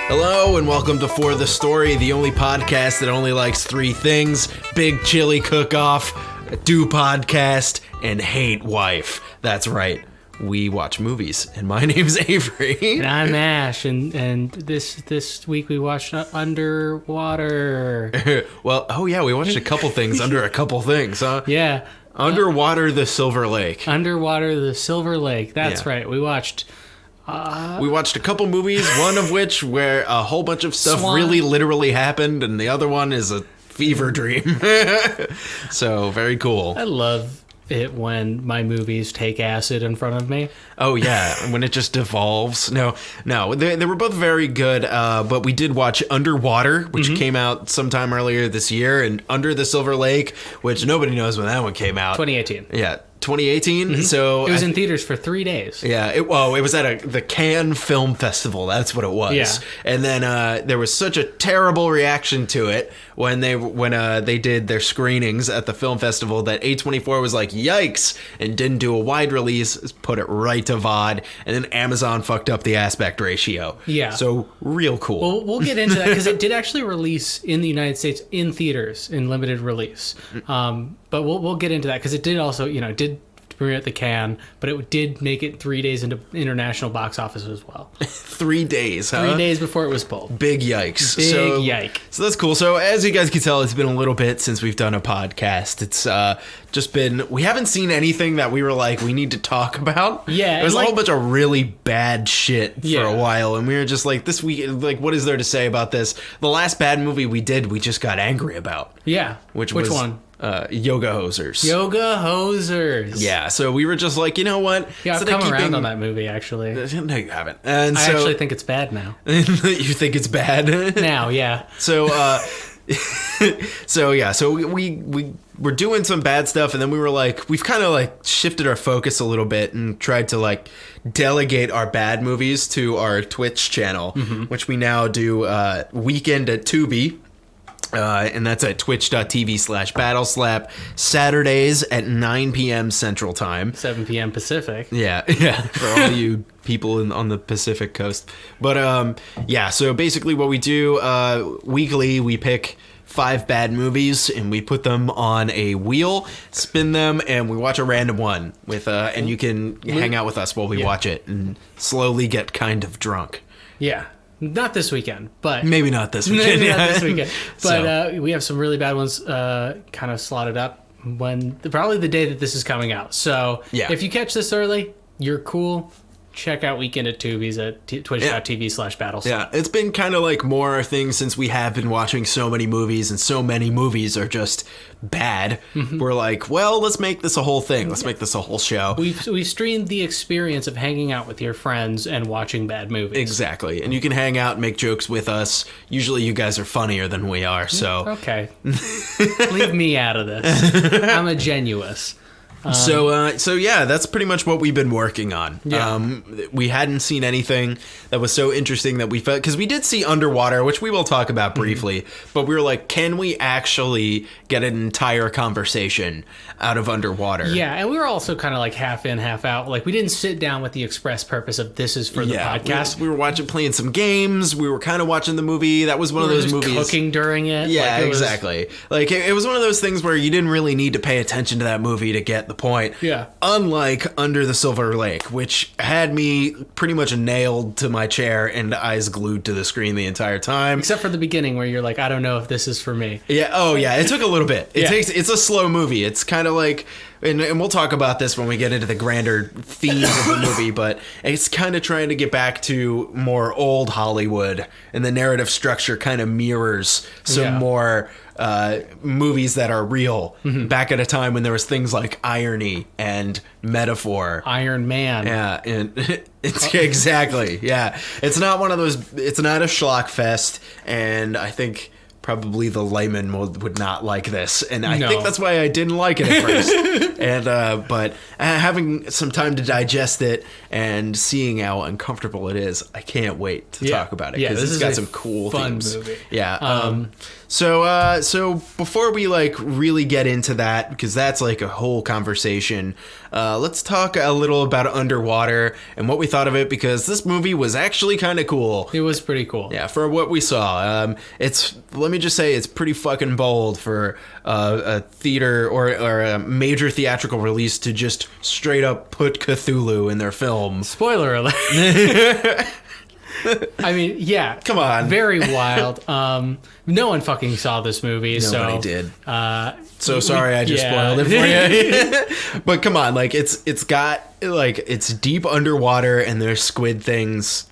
Hello and welcome to For the Story, the only podcast that only likes three things: big chili cook-off, do podcast, and hate wife. That's right, we watch movies, and my name's Avery. And I'm Ash, and this week we watched Underwater. Well, oh yeah, we watched a couple things under a couple things, huh? Yeah. Underwater, the Silver Lake. Underwater, the Silver Lake. That's Yeah. right. We watched a couple movies, one of which where a whole bunch of stuff Swan. really literally happened, and the other one is a fever dream. So, very cool. I love it when my movies take acid in front of me. Oh, yeah, when it just devolves. No, they were both very good, but we did watch Underwater, which came out sometime earlier this year, and Under the Silver Lake, which nobody knows when that one came out. 2018. Yeah, 2018. So It was in theaters for 3 days. Yeah, it was at the Cannes Film Festival. That's what it was. Yeah. And then there was such a terrible reaction to it when they did their screenings at the film festival that A24 was like, yikes, and didn't do a wide release, put it right to VOD, and then Amazon fucked up the aspect ratio. Yeah. So real cool. We'll get into that because it did actually release in the United States in theaters in limited release. But we'll get into that because it did also, it did premiere at the Cannes, but it did make it 3 days into international box office as well. 3 days, huh? 3 days before it was pulled. Big yikes. Big yike. So that's cool. So as you guys can tell, it's been a little bit since we've done a podcast. It's just been, we haven't seen anything that we were like, we need to talk about. Yeah. There was a whole bunch of really bad shit for a Yeah. while. And we were just like, this week, like, what is there to say about this? The last bad movie we did, we just got angry about. Yeah. Which Which was, one? Yoga Hosers. Yoga Hosers. Yeah. So we were just like, you know what? Yeah, I've Instead of come around on that movie, actually. No, you haven't. And I so, actually think it's bad now. you think it's bad? Now, yeah. So, so we were doing some bad stuff, and then we were like, we've kind of like shifted our focus a little bit and tried to like delegate our bad movies to our Twitch channel, which we now do weekend at Tubi. And that's at twitch.tv/battleslap, Saturdays at 9 p.m. Central Time. 7 p.m. Pacific. Yeah, for all you people on the Pacific Coast. But so basically what we do weekly, we pick 5 bad movies and we put them on a wheel, spin them, and we watch a random one with and you can hang out with us while we watch it and slowly get kind of drunk. Yeah. Not this weekend, but... Maybe not this weekend. Maybe not this weekend. But So. we have some really bad ones kind of slotted up probably the day that this is coming out. So Yeah. if you catch this early, you're cool. Check out Weekend at Tubi's at twitch.tv/battleslap. Yeah, it's been kind of like more things since we have been watching so many movies, and so many movies are just bad. We're like, well, let's make this a whole thing. Let's make this a whole show. We've streamed the experience of hanging out with your friends and watching bad movies. Exactly. And you can hang out and make jokes with us. Usually you guys are funnier than we are, so... Okay. Leave me out of this. I'm a genuous. So yeah, that's pretty much what we've been working on. Yeah. We hadn't seen anything that was so interesting that we felt, because we did see Underwater, which we will talk about briefly, but we were like, can we actually get an entire conversation out of Underwater? Yeah, and we were also kind of like half in, half out. Like, we didn't sit down with the express purpose of this is for the podcast. We were playing some games. We were kind of watching the movie. That was one of those just movies. Cooking during it. Yeah, like, exactly. Like, it was one of those things where you didn't really need to pay attention to that movie to get the point. Yeah. Unlike Under the Silver Lake, which had me pretty much nailed to my chair and eyes glued to the screen the entire time. Except for the beginning where you're like, I don't know if this is for me. Yeah. Oh, yeah. It took a little bit. It's a slow movie. It's kind of like, and we'll talk about this when we get into the grander themes of the movie, but it's kind of trying to get back to more old Hollywood, and the narrative structure kind of mirrors some more movies that are real back at a time when there was things like irony and metaphor. Iron Man. Yeah, and it's exactly. Yeah. It's not one of those, it's not a schlock fest, and I think probably the layman would not like this, and I No. think that's why I didn't like it at first. And but having some time to digest it and seeing how uncomfortable it is, I can't wait to talk about it, because this it's is got a some cool fun themes. movie. Yeah. So before we like really get into that, because that's like a whole conversation, let's talk a little about Underwater and what we thought of it, because this movie was actually kind of cool. It was pretty cool. Yeah, for what we saw. Let me just say, it's pretty fucking bold for a theater or a major theatrical release to just straight up put Cthulhu in their film. Spoiler alert. I mean, yeah. Come on. Very wild. No one fucking saw this movie. Nobody so, did. Uh, So sorry, I just spoiled it for you. But come on, like it's got like it's deep underwater and there's squid things.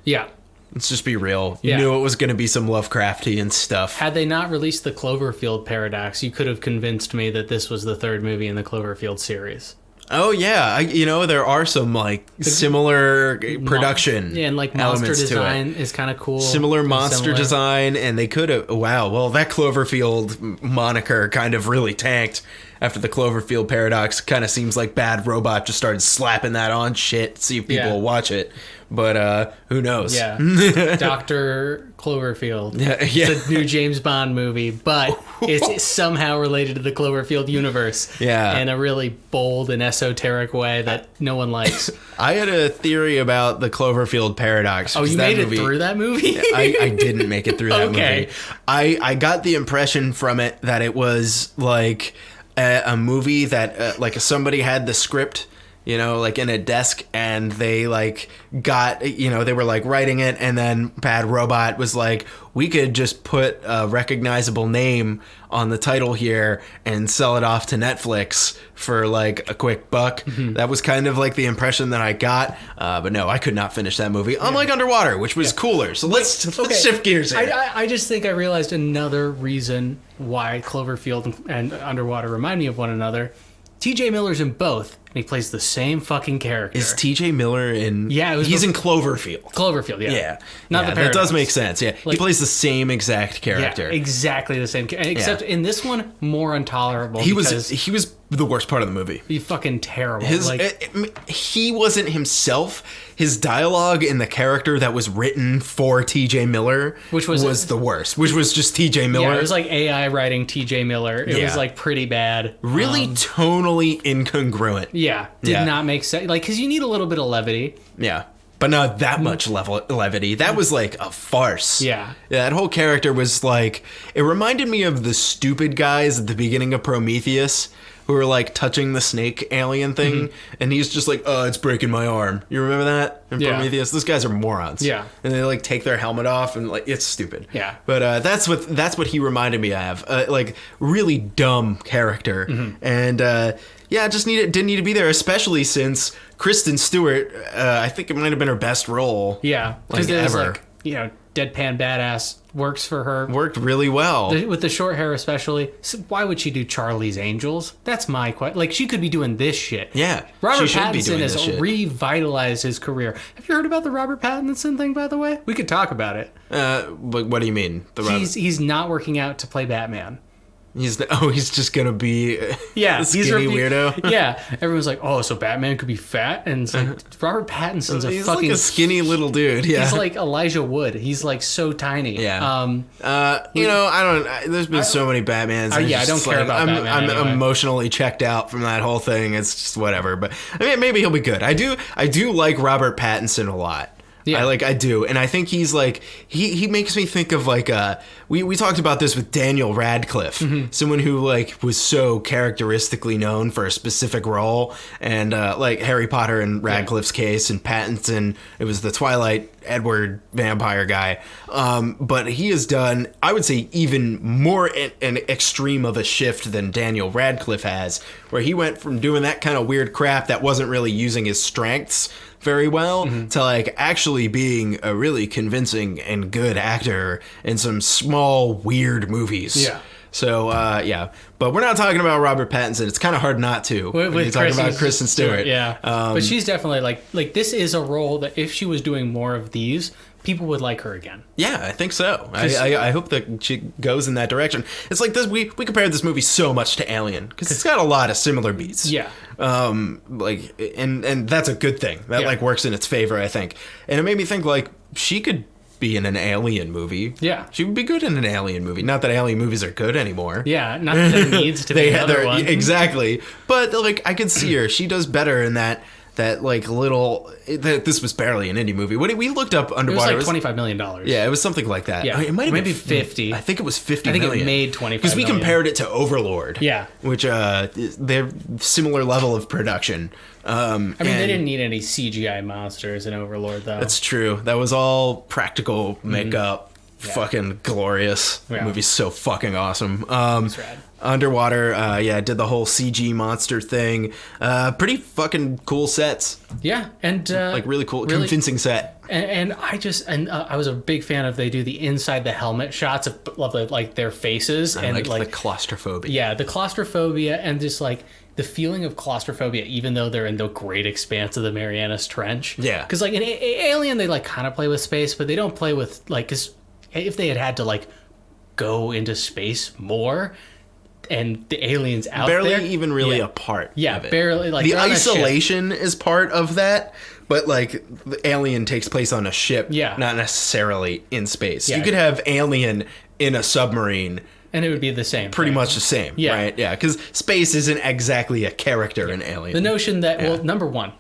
yeah. Let's just be real. You Yeah. knew it was going to be some Lovecraftian stuff. Had they not released the Cloverfield Paradox, you could have convinced me that this was the third movie in the Cloverfield series. Oh yeah, there are some like similar production. Yeah, and like monster elements to it. design is kind of cool. Similar monster Similar. design, and they could have. Wow, well, that Cloverfield moniker kind of really tanked after the Cloverfield Paradox. Kind of seems like Bad Robot just started slapping that on shit, see if people Yeah. will watch it. But who knows? Yeah. Dr. Cloverfield. Yeah. It's a new James Bond movie, but it's somehow related to the Cloverfield universe. Yeah. In a really bold and esoteric way that no one likes. I had a theory about the Cloverfield Paradox. Oh, you that made it movie- through that movie? I didn't make it through that Okay. movie. I got the impression from it that it was like a movie that like somebody had the script, like in a desk, and they like got, they were like writing it, and then Bad Robot was like, we could just put a recognizable name on the title here and sell it off to Netflix for like a quick buck. Mm-hmm. That was kind of like the impression that I got. But no, I could not finish that movie. Unlike Underwater, which was cooler. So let's shift gears here. I just think I realized another reason why Cloverfield and Underwater remind me of one another. TJ Miller's in both, and he plays the same fucking character. Is TJ Miller in? Yeah, he's in Cloverfield. Cloverfield, yeah. Yeah, Not yeah, the that Paradox. does make sense. Yeah, he plays the same exact character. Yeah, exactly the same. Except in this one, more intolerable. He because was the worst part of the movie. he's fucking terrible. He wasn't himself. His dialogue in the character that was written for TJ Miller, Which was the worst. Which was just TJ Miller. yeah, it was like AI writing TJ Miller. It Yeah. was like pretty bad. really tonally incongruent. Yeah, did not make sense. Like, because you need a little bit of levity. Yeah. But not that much levity. That was like a farce. Yeah. That whole character was like, it reminded me of the stupid guys at the beginning of Prometheus who were like touching the snake alien thing. And he's just like, oh, it's breaking my arm. You remember that in Yeah. Prometheus? Those guys are morons. Yeah. And they like take their helmet off and like, it's stupid. Yeah. But that's what he reminded me of. Like really dumb character. And, yeah, just didn't need to be there, especially since Kristen Stewart, I think it might have been her best role. Yeah, Like because it was ever. like, deadpan badass works for her. Worked really well. With the short hair especially. So why would she do Charlie's Angels? That's my question. Like, she could be doing this shit. Yeah, Robert she should be Pattinson doing has this shit. revitalized his career. Have you heard about the Robert Pattinson thing, by the way? We could talk about it. What do you mean? He's not working out to play Batman. He's just gonna be Yeah, a skinny weirdo. Yeah, everyone's like, oh, so Batman could be fat, and it's like Robert Pattinson's He's fucking like a skinny little dude. Yeah, He's like Elijah Wood. He's like so tiny. Yeah. There's been so many Batmans. I don't just care about Batman I'm anyway. emotionally checked out from that whole thing. It's just whatever. But I mean, maybe he'll be good. I do like Robert Pattinson a lot. Yeah. I do. And I think he's like, he makes me think of like, we talked about this with Daniel Radcliffe, someone who like was so characteristically known for a specific role. And like Harry Potter in Radcliffe's case, and Pattinson, it was the Twilight Edward vampire guy. But he has done, I would say, even more an extreme of a shift than Daniel Radcliffe has, where he went from doing that kind of weird crap that wasn't really using his strengths very well to like actually being a really convincing and good actor in some small weird movies. Yeah. So yeah, but we're not talking about Robert Pattinson. It's kind of hard not to when you talk about Kristen Stewart. Yeah, but she's definitely like this is a role that if she was doing more of these people would like her again. Yeah, I think so. I hope that she goes in that direction. It's like this. We compared this movie so much to Alien because it's got a lot of similar beats. Yeah. Like, and that's a good thing. That like works in its favor, I think. And it made me think like she could be in an Alien movie. Yeah. She would be good in an Alien movie. Not that Alien movies are good anymore. Yeah, not that it needs to be another one. Exactly. But like I could see her. She does better in that like little this was barely an indie movie. What we looked up Underwater. It was like $25 million. Yeah, it was something like that. Yeah. It might have maybe been 50. I think it was 50 I think million. it made 25 because we million. compared it to Overlord. Yeah. Which they're similar level of production. I mean, they didn't need any CGI monsters in Overlord, though. That's true. That was all practical makeup. Yeah. Fucking glorious. Yeah. The movie's so fucking awesome. That's rad. Underwater, did the whole CG monster thing. Pretty fucking cool sets. Yeah, and Like really cool, convincing set. And I was a big fan of they do the inside the helmet shots of like their faces I and like the claustrophobia. Yeah, the claustrophobia and just like the feeling of claustrophobia, even though they're in the great expanse of the Marianas Trench. Yeah, because like in Alien, they like kind of play with space, but they don't play with like because if they had to like go into space more. And the aliens out barely there, even really a part. Yeah, of it. barely. Like the isolation is part of that, but like the Alien takes place on a ship, not necessarily in space. Yeah. You could have Alien in a submarine, and it would be the same. Pretty much the same, yeah. Right? Yeah, because space isn't exactly a character in Alien. The notion that well, number one.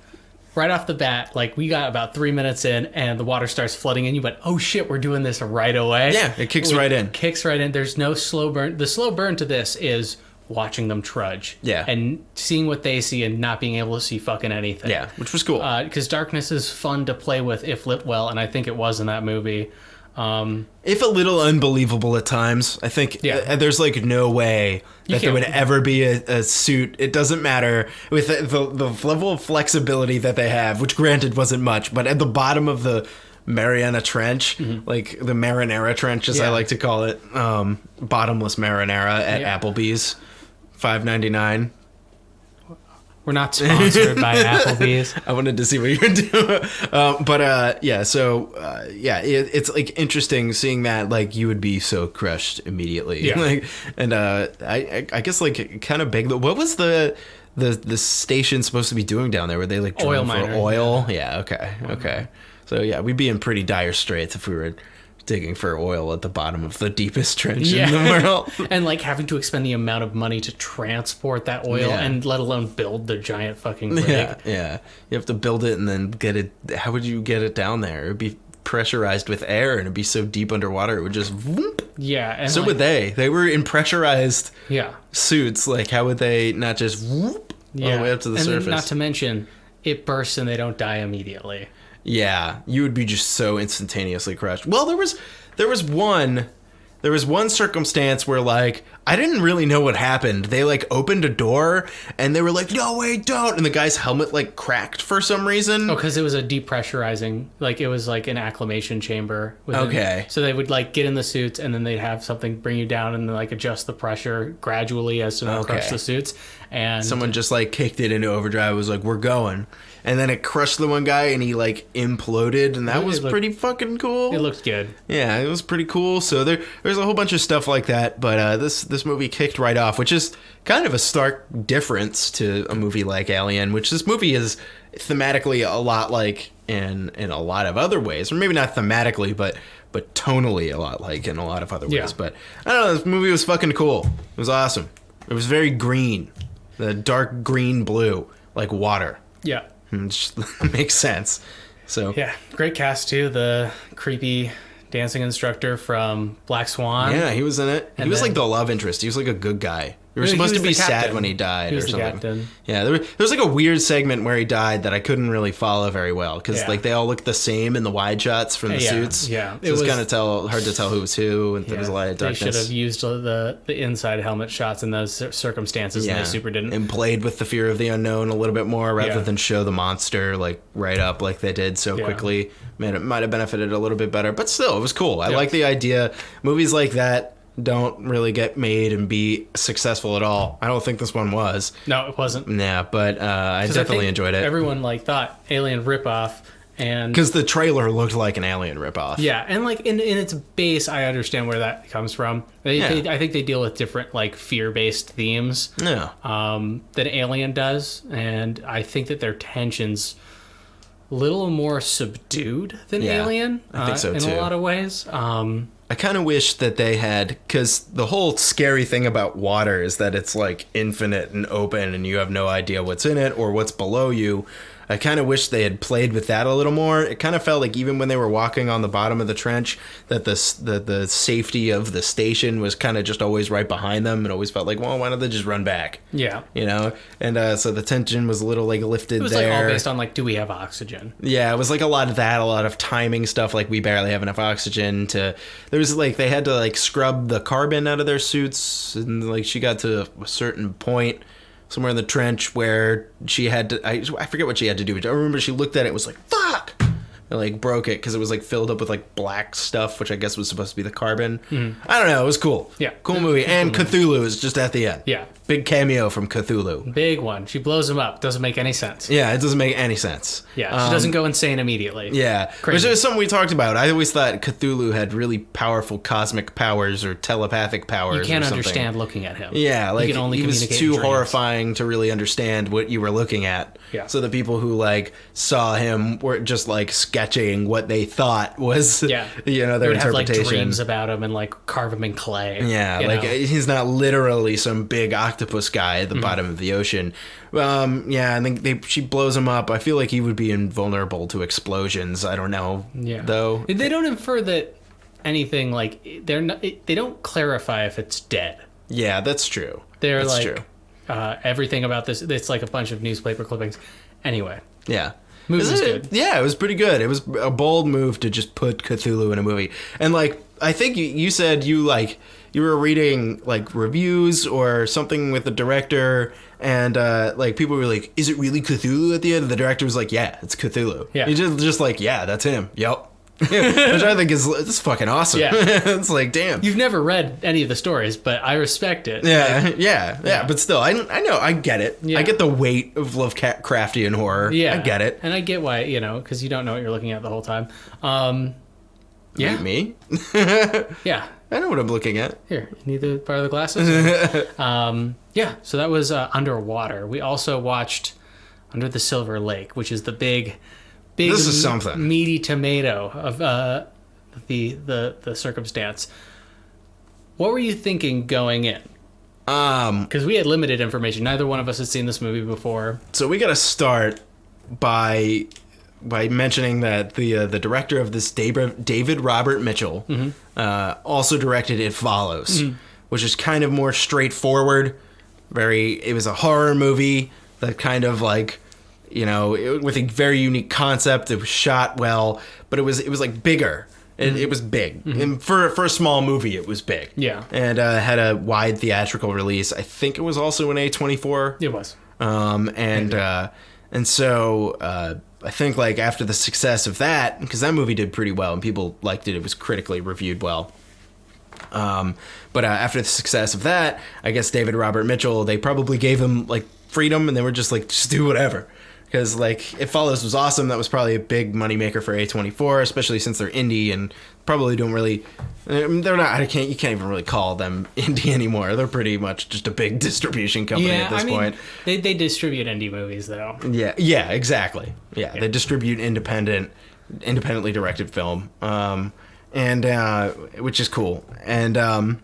Right off the bat, like we got about 3 minutes in and the water starts flooding in. You went, oh shit, we're doing this right away. Yeah, it kicks right in. Kicks right in. There's no slow burn. The slow burn to this is watching them trudge. Yeah. And seeing what they see and not being able to see fucking anything. Yeah, which was cool. Because darkness is fun to play with if lit well, and I think it was in that movie. If a little unbelievable at times, I think there's like no way that there would ever be a suit. It doesn't matter with the level of flexibility that they have, which granted wasn't much, but at the bottom of the Mariana Trench, like the Marinara Trench, as I like to call it, bottomless marinara at Applebee's, $5.99. We're not sponsored by Applebee's. I wanted to see what you were doing. It's like interesting seeing that, like, you would be so crushed immediately. Yeah. Like, and I guess like kind of big. What was the station supposed to be doing down there? Were they like drilling for oil? Yeah. Okay. So yeah, we'd be in pretty dire straits if we were digging for oil at the bottom of the deepest trench in the world. And like having to expend the amount of money to transport that oil and let alone build the giant fucking rig. Yeah. You have to build it and then get it. How would you get it down there? It would be pressurized with air and it'd be so deep underwater it would just whoop. Yeah. And so would they. They were in pressurized suits. Like how would they not just whoop all the way up to the surface? Not to mention it bursts and they don't die immediately. Yeah, you would be just so instantaneously crushed. Well, there was one circumstance where like I didn't really know what happened. They like opened a door and they were like, "No, wait, don't!" And the guy's helmet like cracked for some reason. Oh, because it was a depressurizing, like it was like an acclimation chamber. Okay. So they would like get in the suits and then they'd have something bring you down and then like adjust the pressure gradually as to not crush the suits. And someone just like kicked it into overdrive. Was like, "We're going." And then it crushed the one guy and he like imploded, and that was pretty fucking cool. It looked good. Yeah, it was pretty cool. So there's a whole bunch of stuff like that, but this movie kicked right off, which is kind of a stark difference to a movie like Alien, which this movie is thematically a lot like in a lot of other ways, or maybe not thematically, but tonally a lot like in a lot of other ways. But I don't know, this movie was fucking cool. It was awesome. It was very green, the dark green blue, like water. Yeah. Which makes sense. So yeah, great cast too. The creepy dancing instructor from Black Swan. Yeah, he was in it. He was like the love interest. He was like a good guy. You were supposed to be sad when he died or something. The captain. Yeah, there was like a weird segment where he died that I couldn't really follow very well because like they all looked the same in the wide shots from the suits. Yeah, so it was kind of hard to tell who was who, and there was a lot of darkness. They should have used the inside helmet shots in those circumstances, and they super didn't. And played with the fear of the unknown a little bit more rather than show the monster like right up like they did so quickly. Man, it might have benefited a little bit better, but still, it was cool. I like the idea. Movies like that don't really get made and be successful at all. I don't think this one was. No, it wasn't. Yeah, but I definitely enjoyed it. Everyone like thought Alien ripoff, And because the trailer looked like an Alien ripoff. yeah, and like in its base, I understand where that comes from. I think they deal with different like fear-based themes than Alien does, and I think that their tensions a little more subdued than Alien. I think so in too. a lot of ways. I kind of wish that they had, because the whole scary thing about water is that it's like infinite and open and you have no idea what's in it or what's below you. I kind of wish they had played with that a little more. It kind of felt like even when they were walking on the bottom of the trench, that the safety of the station was kind of just always right behind them. It always felt like, well, why don't they just run back? Yeah. You know? And so the tension was a little like lifted there. It was like all based on like, do we have oxygen? Yeah, it was like a lot of that, a lot of timing stuff, like we barely have enough oxygen to... There was like, they had to like scrub the carbon out of their suits, and like she got to a certain point somewhere in the trench where she had to... I forget what she had to do, but I remember she looked at it and was like, fuck! And like broke it because it was like filled up with like black stuff, which I guess was supposed to be the carbon. I don't know, it was cool. Yeah. Cool movie. And Cthulhu is just at the end. Yeah. Big cameo from Cthulhu. Big one. She blows him up. Doesn't make any sense. Yeah, it doesn't make any sense. Yeah, she doesn't go insane immediately. Yeah, Crazy. which is something we talked about. I always thought Cthulhu had really powerful cosmic powers or telepathic powers. You can't or something. understand looking at him. Yeah, like he can only he was communicate too in dreams. horrifying to really understand what you were looking at. Yeah. So the people who like saw him were just like sketching what they thought was, their They would have interpretation. like dreams about him and like carve him in clay. Yeah, you like know? he's not literally some big octopus guy at the bottom of the ocean. Yeah, I think she blows him up. I feel like he would be invulnerable to explosions. I don't know, though. They don't infer that anything like they don't clarify if it's dead. Yeah, that's true. They're that's like true. Everything about this. It's like a bunch of newspaper clippings. Anyway, Yeah. movie was good. Yeah, it was pretty good. It was a bold move to just put Cthulhu in a movie. And like, I think you said you were reading like reviews or something with the director, and like people were like, "Is it really Cthulhu?" At the end, and the director was like, "Yeah, it's Cthulhu." Yeah. He's just like, "Yeah, that's him." Yep. Which I think is fucking awesome. Yeah. It's like, damn. You've never read any of the stories, but I respect it. Yeah. But still, I know, I get it. Yeah. I get the weight of Lovecraftian horror. Yeah, I get it. and I get why, because you don't know what you're looking at the whole time. Yeah, Me? yeah. I know what I'm looking at. Here, you need the part of the glasses. Yeah. So that was Underwater. We also watched Under the Silver Lake, which is the big. This is something. Meaty tomato of the circumstance. What were you thinking going in? Because we had limited information. Neither one of us had seen this movie before. So we got to start by mentioning that the director of this, David Robert Mitchell, also directed It Follows, which is kind of more straightforward. It was a horror movie that kind of like, with a very unique concept. It was shot well, but it was like bigger. It was big. And for a small movie, it was big. Yeah. And had a wide theatrical release. I think it was also an A24. It was. And so I think like after the success of that, because that movie did pretty well and people liked it, it was critically reviewed well. But after the success of that, I guess David Robert Mitchell, they probably gave him like freedom, and they were just like, just do whatever. Because like It Follows was awesome. That was probably a big moneymaker for A24, especially since they're indie and probably don't really. They're not. You can't even really call them indie anymore. They're pretty much just a big distribution company at this point. They distribute indie movies though. Yeah, exactly. Yeah, they distribute independently directed film, and which is cool. And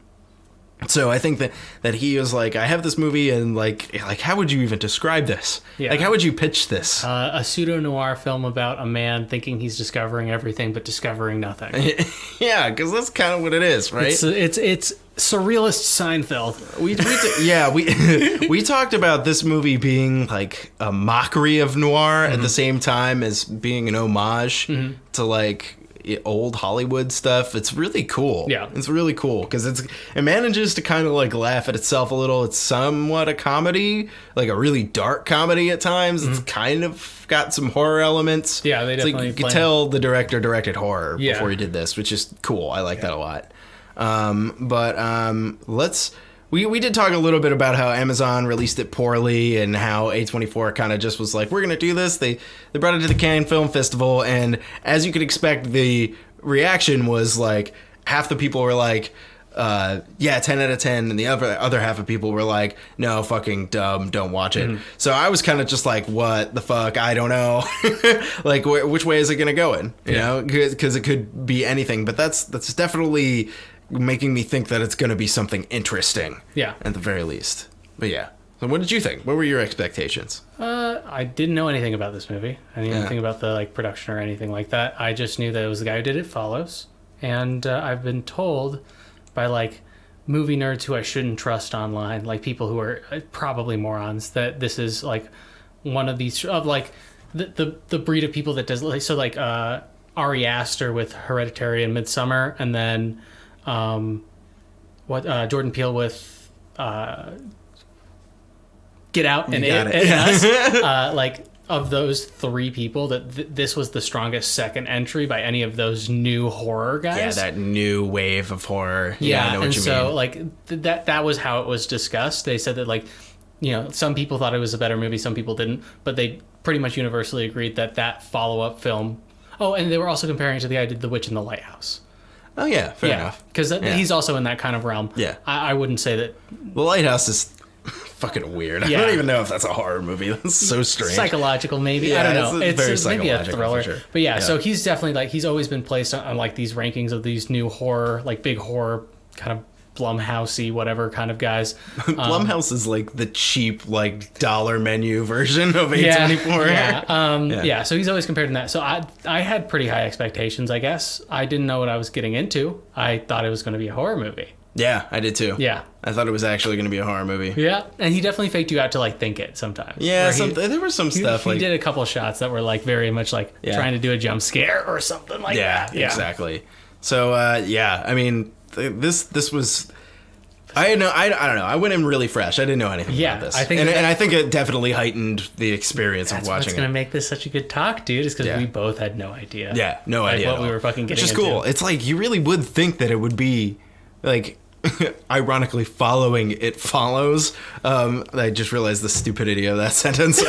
so I think that he was like, I have this movie, and like how would you even describe this? Yeah. Like, how would you pitch this? A pseudo-noir film about a man thinking he's discovering everything but discovering nothing. Yeah, because that's kind of what it is, right? It's surrealist Seinfeld. We talked about this movie being like a mockery of noir at the same time as being an homage to like old Hollywood stuff. It's really cool. Yeah, it's really cool because it manages to kind of like laugh at itself a little. It's somewhat a comedy, like a really dark comedy at times. It's kind of got some horror elements. Yeah, they definitely. Like, you could tell the director directed horror before he did this, which is cool. I like that a lot. But We did talk a little bit about how Amazon released it poorly and how A24 kind of just was like, we're going to do this. They brought it to the Cannes Film Festival, and as you could expect, the reaction was like half the people were like, 10 out of 10, and the other half of people were like, no, fucking dumb, don't watch it. So I was kind of just like, what the fuck? I don't know. Like, which way is it going to go in? You know, because it could be anything, but that's definitely making me think that it's going to be something interesting. Yeah. At the very least. But yeah. So what did you think? What were your expectations? I didn't know anything about this movie. I didn't know anything about the production or anything like that. I just knew that it was the guy who did It Follows. And I've been told by movie nerds who I shouldn't trust online, like people who are probably morons, that this is one of these of the breed of people that does Ari Aster with Hereditary and Midsummer, and then Jordan Peele with Get Out and Us. Of those three people, this was the strongest second entry by any of those new horror guys. Yeah, that new wave of horror. Yeah, I know what you mean. That was how it was discussed. They said that some people thought it was a better movie, some people didn't, but they pretty much universally agreed that follow-up film. Oh, and they were also comparing it to the guy who did The Witch in the Lighthouse. Oh yeah, fair enough. Because he's also in that kind of realm. Yeah, I wouldn't say that. The Lighthouse is fucking weird. Yeah. I don't even know if that's a horror movie. That's so strange. Psychological, maybe. Yeah, I don't know. It's very maybe a thriller. for sure. But yeah, so he's definitely he's always been placed on these rankings of these new horror, big horror kind of Blumhouse-y, whatever kind of guys. Blumhouse is the cheap dollar menu version of A24. Yeah. So he's always compared to that. So I had pretty high expectations, I guess. I didn't know what I was getting into. I thought it was going to be a horror movie. Yeah, I did too. Yeah. I thought it was actually going to be a horror movie. Yeah, and he definitely faked you out to think it sometimes. Yeah, there was some stuff he did a couple of shots that were very much trying to do a jump scare or something that. Yeah, exactly. So I mean, this was. I don't know. I went in really fresh. I didn't know anything about this. And I think it definitely heightened the experience of watching it. That's what's going to make this such a good talk, dude, is because we both had no idea. Yeah, no idea. What we were fucking getting into. Which is cool. It's you really would think that it would be ironically following It Follows. I just realized the stupidity of that sentence.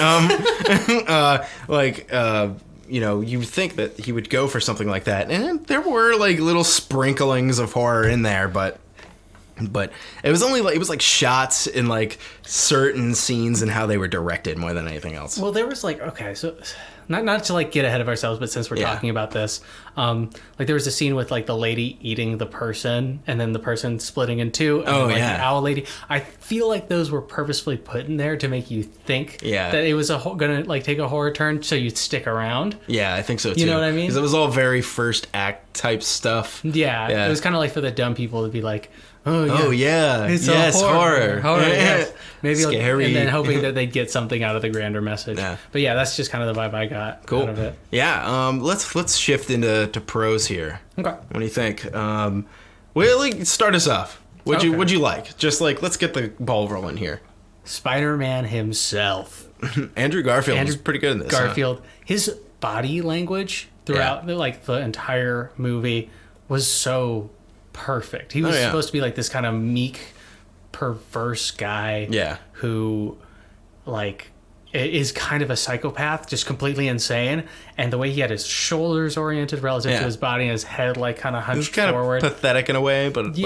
You think that he would go for something like that, and there were little sprinklings of horror in there, but it was only it was shots in certain scenes and how they were directed more than anything else. Well, there was okay, so not to get ahead of ourselves, but since we're talking about this, there was a scene with the lady eating the person and then the person splitting in two. And the owl lady. I feel those were purposefully put in there to make you think that it was gonna take a horror turn, so you'd stick around. Yeah, I think so too. You know what I mean? Because it was all very first act type stuff. Yeah. It was kind of for the dumb people to be oh yeah, it's horror. Yes. Maybe scary, and then hoping that they'd get something out of the grander message. Yeah. But yeah, that's just kind of the vibe I got out of it. Yeah. Let's shift into pros here. Okay. What do you think? Start us off. What'd you like? Just let's get the ball rolling here. Spider-Man himself. Andrew Garfield was pretty good in this. Garfield, his body language throughout the entire movie was so perfect. He was supposed to be this kind of meek, perverse guy who is kind of a psychopath, just completely insane. And the way he had his shoulders oriented relative to his body and his head kind of hunched forward. Pathetic in a way, but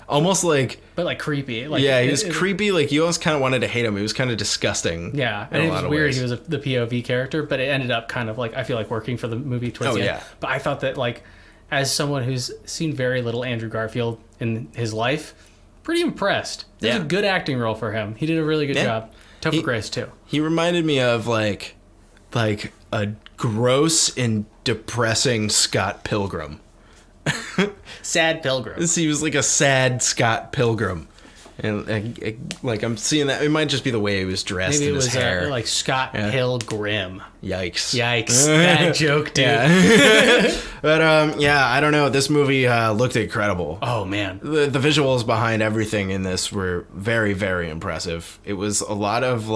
almost but creepy. He was creepy. You almost kind of wanted to hate him. He was kind of disgusting. Yeah, and it was weird. He was the POV character, but it ended up kind of I feel working for the movie towards the end. But I thought that as someone who's seen very little Andrew Garfield in his life, pretty impressed. It was a good acting role for him. He did a really good job. Topher Grace too. He reminded me of a gross and depressing Scott Pilgrim. Sad Pilgrim. He was a sad Scott Pilgrim. And I'm seeing that. It might just be the way he was dressed. Maybe and his hair. Maybe it was Scott Pilgrim. Yikes. Bad joke, dude. But I don't know. This movie looked incredible. Oh man, the visuals behind everything in this were very, very impressive. It was a lot of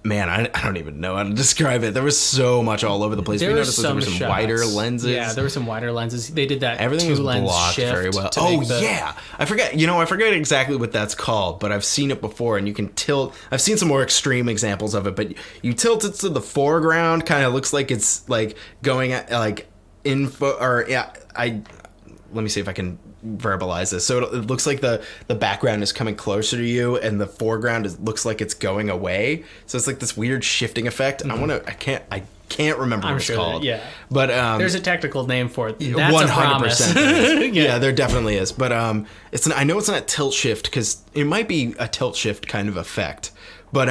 Man, I don't even know how to describe it. There was so much all over the place. There we were noticed that there were some wider lenses. Yeah, there were some wider lenses. They did that. Everything was two-lens blocked shift very well. to Oh make the- yeah, I forget exactly what that's called, but I've seen it before, and you can tilt. I've seen some more extreme examples of it, but you tilt it to the foreground, kind of looks like it's like going at like info or yeah. Let me see if I can verbalize this. So it looks like the background is coming closer to you, and the foreground looks like it's going away. So it's like this weird shifting effect. Mm-hmm. I can't remember what it's called. Yeah, but there's a technical name for it. That's 100%. Yeah, there definitely is. But I know it's not tilt shift because it might be a tilt shift kind of effect. But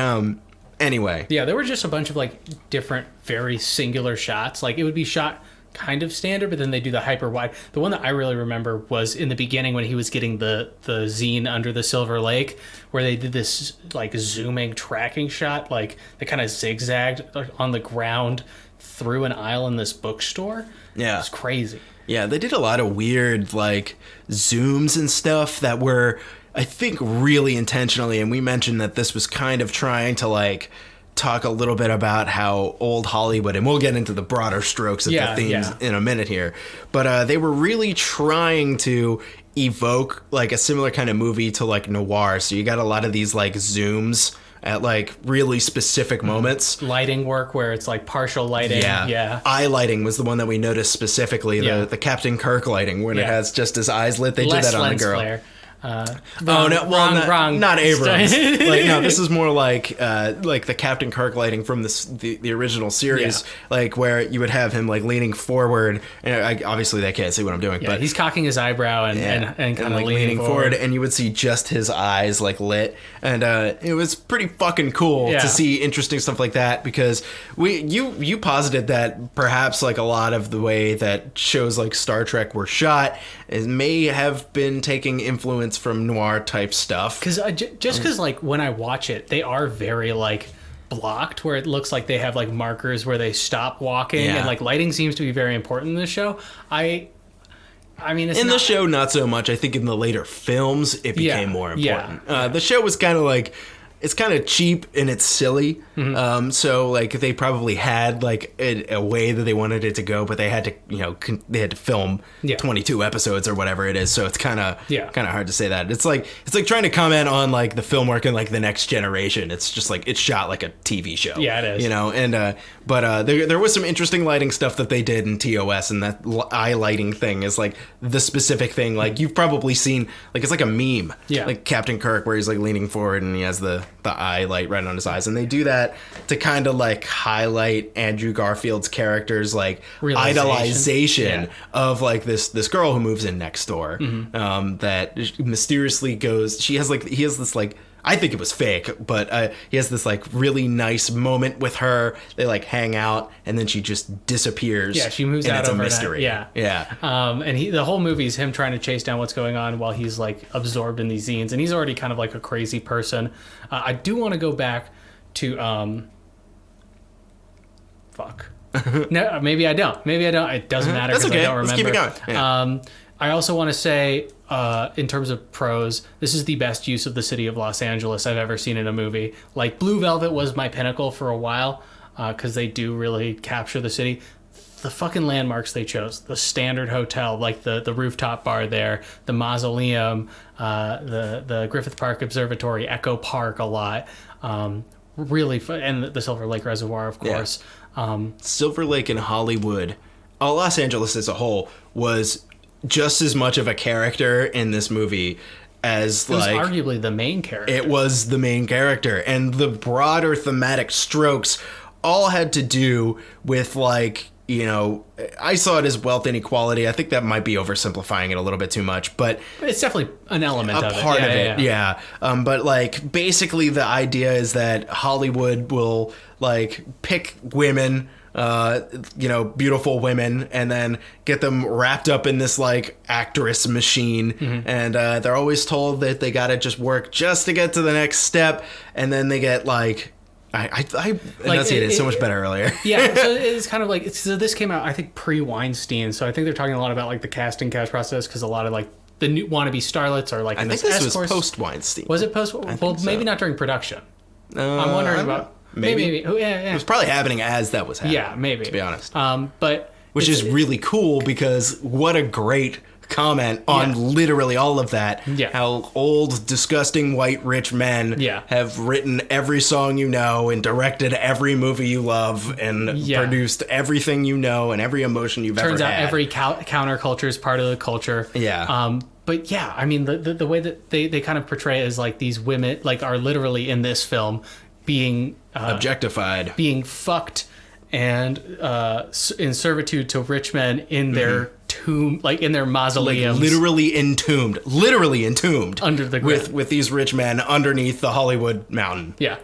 anyway, yeah, there were just a bunch of like different, very singular shots. Like it would be shot kind of standard, but then they do the hyper wide. The one that I really remember was in the beginning when he was getting the zine under the Silver Lake, where they did this like zooming tracking shot, like they kind of zigzagged on the ground through an aisle in this bookstore. Yeah, it's crazy. Yeah, they did a lot of weird like zooms and stuff that were, I think, really intentionally. And we mentioned that this was kind of trying to like talk a little bit about how old Hollywood, and we'll get into the broader strokes of the themes in a minute here, but they were really trying to evoke like a similar kind of movie to like noir. So you got a lot of these like zooms at like really specific moments. Lighting work where it's like partial lighting. Yeah. Eye lighting was the one that we noticed specifically, the Captain Kirk lighting when it has just his eyes lit. They did that on the girl. Flare. Wrong. Not Abrams. Like no, this is more like the Captain Kirk lighting from the original series, like where you would have him like leaning forward, and obviously they can't see what I'm doing, but he's cocking his eyebrow and kind of like leaning forward, and you would see just his eyes like lit, and it was pretty fucking cool to see interesting stuff like that, because you posited that perhaps like a lot of the way that shows like Star Trek were shot may have been taking influence from noir type stuff, because like when I watch it, they are very like blocked, where it looks like they have like markers where they stop walking, and like lighting seems to be very important in this show. I mean, it's the show not so much. I think in the later films it became more important. The show was kind of like, it's kind of cheap and it's silly. Mm-hmm. So like they probably had like a way that they wanted it to go, but they had to, they had to film 22 episodes or whatever it is. So it's kind of hard to say that. It's like trying to comment on like the film work in like The Next Generation. It's just like it's shot like a TV show. Yeah, it is. And but there was some interesting lighting stuff that they did in TOS, and that eye lighting thing is like the specific thing. Like you've probably seen, like it's like a meme. Yeah. Like Captain Kirk, where he's like leaning forward and he has the eye light right on his eyes, and they do that to kind of like highlight Andrew Garfield's character's like idolization of like this girl who moves in next door, that mysteriously goes. He has this like, I think it was fake, but he has this like really nice moment with her. They like hang out, and then she just disappears. Yeah, she moves out. It's overnight. a mystery. Yeah. And the whole movie is him trying to chase down what's going on while he's like absorbed in these zines, and he's already kind of like a crazy person. I do want to go back to fuck. No, maybe I don't. It doesn't matter because I don't remember. Let's keep it going. Yeah. I also want to say, in terms of prose, this is the best use of the city of Los Angeles I've ever seen in a movie. Like, Blue Velvet was my pinnacle for a while, because they do really capture the city. The fucking landmarks they chose, the Standard Hotel, like the rooftop bar there, the Mausoleum, the Griffith Park Observatory, Echo Park a lot, really fun, and the Silver Lake Reservoir, of course. Silver Lake in Hollywood, Los Angeles as a whole, was just as much of a character in this movie as it was arguably the main character. It was the main character, and the broader thematic strokes all had to do with like, I saw it as wealth inequality. I think that might be oversimplifying it a little bit too much, but it's definitely an element of it. A part of it, yeah. But like basically the idea is that Hollywood will like pick women, beautiful women, and then get them wrapped up in this like actress machine, and they're always told that they gotta just work just to get to the next step, and then they get like I enunciated it so much better earlier. Yeah, so it's kind of like, so this came out I think pre-Weinstein, so I think they're talking a lot about like the casting couch process, because a lot of like the new wannabe starlets are like I think this was post-Weinstein. Was it post? Well, maybe not during production. I'm wondering about. Maybe. Oh, yeah. It was probably happening as that was happening. Yeah, maybe. To be honest. But which is really cool because what a great comment on literally all of that. Yeah. How old, disgusting white rich men have written every song you know and directed every movie you love and produced everything you know and every emotion you've ever had. Turns out every counterculture is part of the culture. Yeah. But yeah, I mean, the way that they kind of portray it is like these women like are literally in this film being objectified, being fucked and in servitude to rich men in their tomb, like in their mausoleums, like literally entombed under the ground with these rich men underneath the Hollywood mountain. Yeah.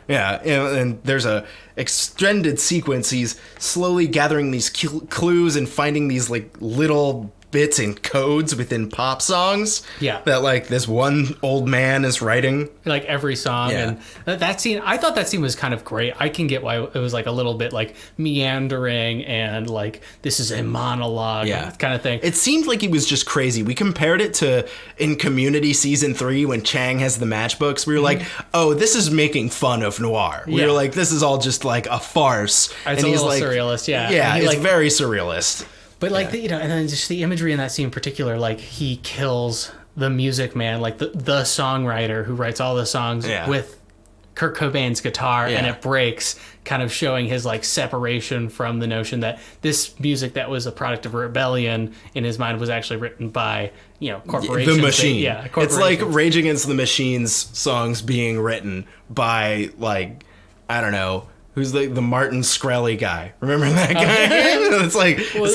And there's a extended sequence. He's slowly gathering these clues and finding these like little bits and codes within pop songs. Yeah. That like this one old man is writing. Like every song. Yeah. And that scene, I thought that scene was kind of great. I can get why it was like a little bit like meandering and like this is a monologue kind of thing. It seemed like he was just crazy. We compared it to in Community season 3 when Chang has the matchbooks. We were like, oh, this is making fun of noir. We were like, this is all just like a farce. It's a little surrealist, yeah. Yeah, it's like very surrealist. But like and then just the imagery in that scene in particular, like he kills the music man, like the songwriter who writes all the songs with Kurt Cobain's guitar, and it breaks, kind of showing his like separation from the notion that this music that was a product of rebellion in his mind was actually written by corporations. The machine. Corporations. It's like Rage Against the Machine's songs being written by like I don't know. Who's the Martin Shkreli guy? Remember that guy? It's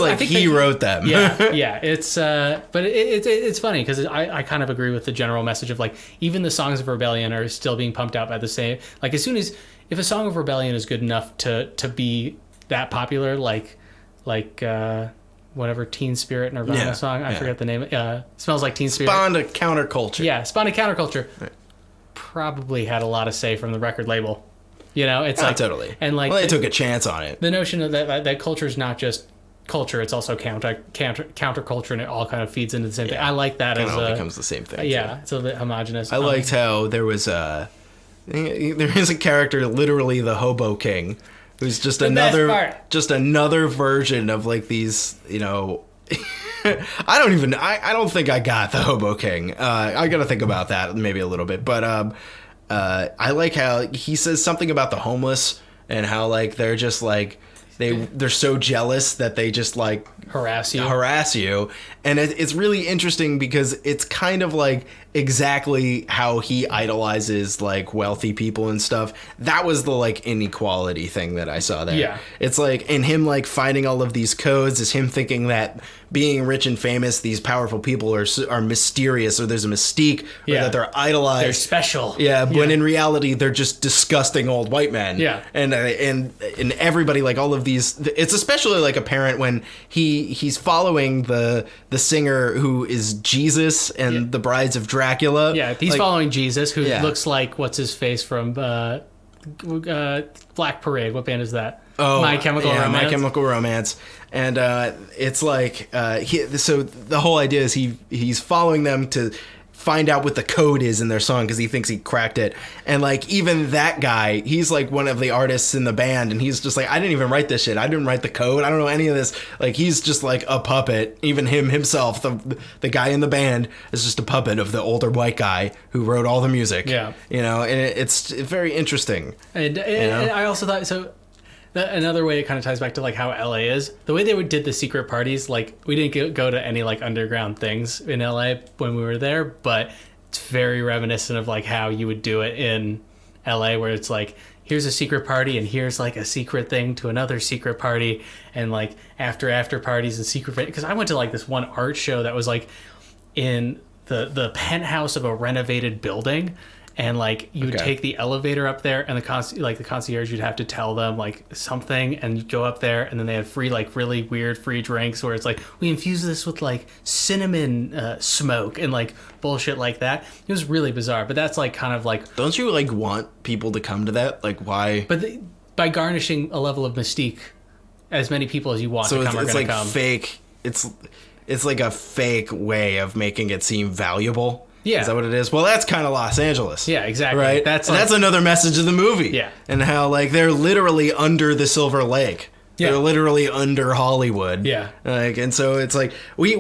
like he wrote them. Yeah. It's but it's funny because I kind of agree with the general message of like even the songs of rebellion are still being pumped out by the same. Like as soon as if a song of rebellion is good enough to be that popular, like whatever Teen Spirit Nirvana song, I forget the name. Smells Like Teen Spirit. Spawned a counterculture. Yeah, spawned a counterculture. Right. Probably had a lot of say from the record label. It's like totally, and like they took a chance on it. The notion of that culture is not just culture; it's also counterculture, and it all kind of feeds into the same thing. I like that as all becomes the same thing. Yeah, it's a bit homogenous. I liked how there is a character, literally the Hobo King, who's just another version of like these, I don't think I got the Hobo King. I got to think about that maybe a little bit, but I like how he says something about the homeless and how like they're just like they're so jealous that they just like harass you, and it's really interesting because it's kind of like exactly how he idolizes like wealthy people and stuff. That was the like inequality thing that I saw there. Yeah, it's like in him like finding all of these codes is him thinking that being rich and famous, these powerful people are mysterious, or there's a mystique, or that they're idolized, they're special. Yeah, when in reality they're just disgusting old white men. Yeah, and everybody, like all of these, it's especially like apparent when he's following the singer who is Jesus and the Brides of Dracula. Yeah, he's following Jesus, who looks like what's his face from Black Parade. What band is that? Oh, My Chemical Romance. My Chemical Romance. And it's like so the whole idea is he's following them to find out what the code is in their song because he thinks he cracked it. And like even that guy, he's like one of the artists in the band, and he's just like, I didn't even write this shit. I didn't write the code. I don't know any of this. Like he's just like a puppet. Even himself, the guy in the band is just a puppet of the older white guy who wrote all the music. Yeah, and it's very interesting. And I also thought so. Another way it kind of ties back to like how LA is, the way they did the secret parties, like we didn't go to any like underground things in LA when we were there, but it's very reminiscent of like how you would do it in LA, where it's like, here's a secret party and here's like a secret thing to another secret party, and like after parties and secret, because I went to like this one art show that was like in the penthouse of a renovated building. And like you would take the elevator up there, and the concierge, you'd have to tell them like something, and you'd go up there, and then they had free like really weird free drinks where it's like, we infuse this with like cinnamon smoke and like bullshit like that. It was really bizarre, but that's like kind of like, don't you like want people to come to that? Like why? But by garnishing a level of mystique, as many people as you want to come are going to come. Fake. It's like a fake way of making it seem valuable. Yeah. Is that what it is? Well, that's kind of Los Angeles. Yeah, exactly. Right? That's another message of the movie. Yeah. And how, like, they're literally under the Silver Lake. Yeah. They're literally under Hollywood. Yeah. Like, and so it's like, we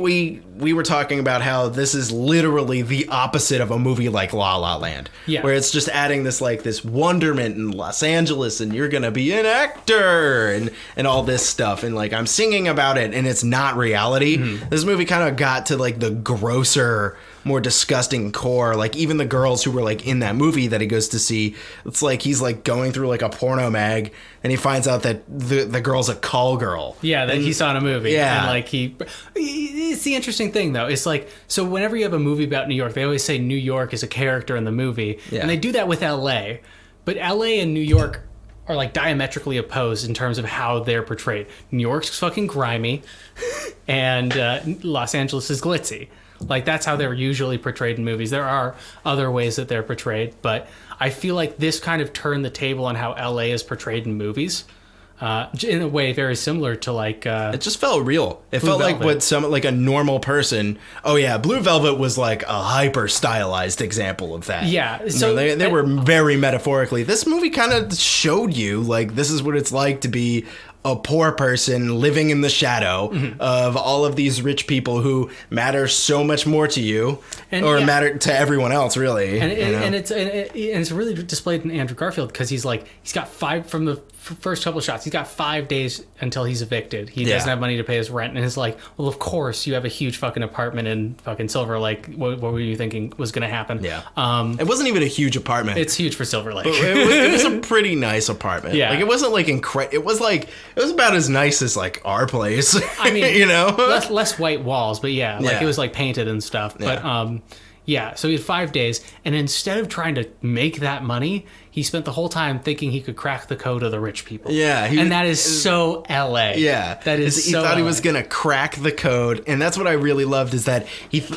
were talking about how this is literally the opposite of a movie like La La Land. Yeah. Where it's just adding this, like, this wonderment in Los Angeles, and you're gonna be an actor, and all this stuff. And, like, I'm singing about it, and it's not reality. Mm-hmm. This movie kind of got to, like, the grosser, more disgusting core. Like, even the girls who were, like, in that movie that he goes to see, it's like he's, like, going through, like, a porno mag, and he finds out that the girl's a call girl. Yeah, that he saw in a movie. Yeah. And, like, it's the interesting thing, though. It's like, so whenever you have a movie about New York, they always say New York is a character in the movie. Yeah. And they do that with L.A. But L.A. and New York are, like, diametrically opposed in terms of how they're portrayed. New York's fucking grimy, and Los Angeles is glitzy. Like, that's how they're usually portrayed in movies. There are other ways that they're portrayed, but I feel like this kind of turned the table on how LA is portrayed in movies. In a way very similar to, like, it just felt real. It Blue felt Velvet. like what like a normal person. Oh yeah, Blue Velvet was like a hyper stylized example of that. Yeah, So they were very metaphorically. This movie kind of showed you, like, this is what it's like to be a poor person living in the shadow of all of these rich people who matter so much more to you, matter to everyone else, really. And it's really displayed in Andrew Garfield, because he's got from the first couple of shots, he's got 5 days until he's evicted. He doesn't have money to pay his rent, and it's like, well, of course you have a huge fucking apartment in fucking Silver Lake. What were you thinking was going to happen? Yeah. It wasn't even a huge apartment. It's huge for Silver Lake. It was a pretty nice apartment. Yeah. Like, it wasn't like it was about as nice as, like, our place. I mean, you know, less white walls, but it was, like, painted and stuff. Yeah. But so he had 5 days, and instead of trying to make that money, he spent the whole time thinking he could crack the code of the rich people. Yeah, and that is so LA. Yeah, that is. He so thought he LA. was gonna crack the code, and that's what I really loved. Is that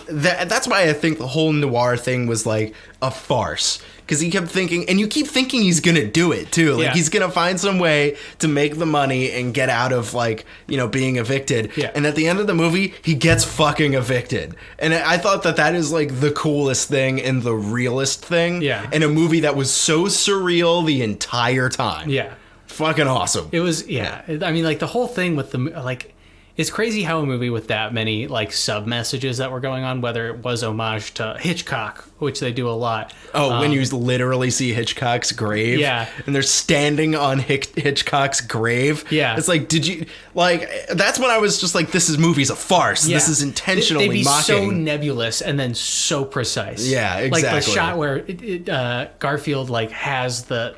that's why I think the whole noir thing was like a farce. Because he kept thinking, and you keep thinking he's gonna do it too. Like, he's gonna find some way to make the money and get out of, like, you know, being evicted. Yeah. And at the end of the movie, he gets fucking evicted. And I thought that is, like, the coolest thing and the realest thing. Yeah. In a movie that was so surreal the entire time. Yeah. Fucking awesome. It was. Yeah. I mean, like, the whole thing with the, like, it's crazy how a movie with that many, like, sub messages that were going on, whether it was homage to Hitchcock, which they do a lot. Oh, when you literally see Hitchcock's grave. Yeah. And they're standing on Hitchcock's grave. Yeah. It's like, did you, like, that's when I was just like, this movie's a farce. Yeah. This is intentionally They'd be mocking. so nebulous and then so precise. Yeah, exactly. Like the shot where Garfield, like, has the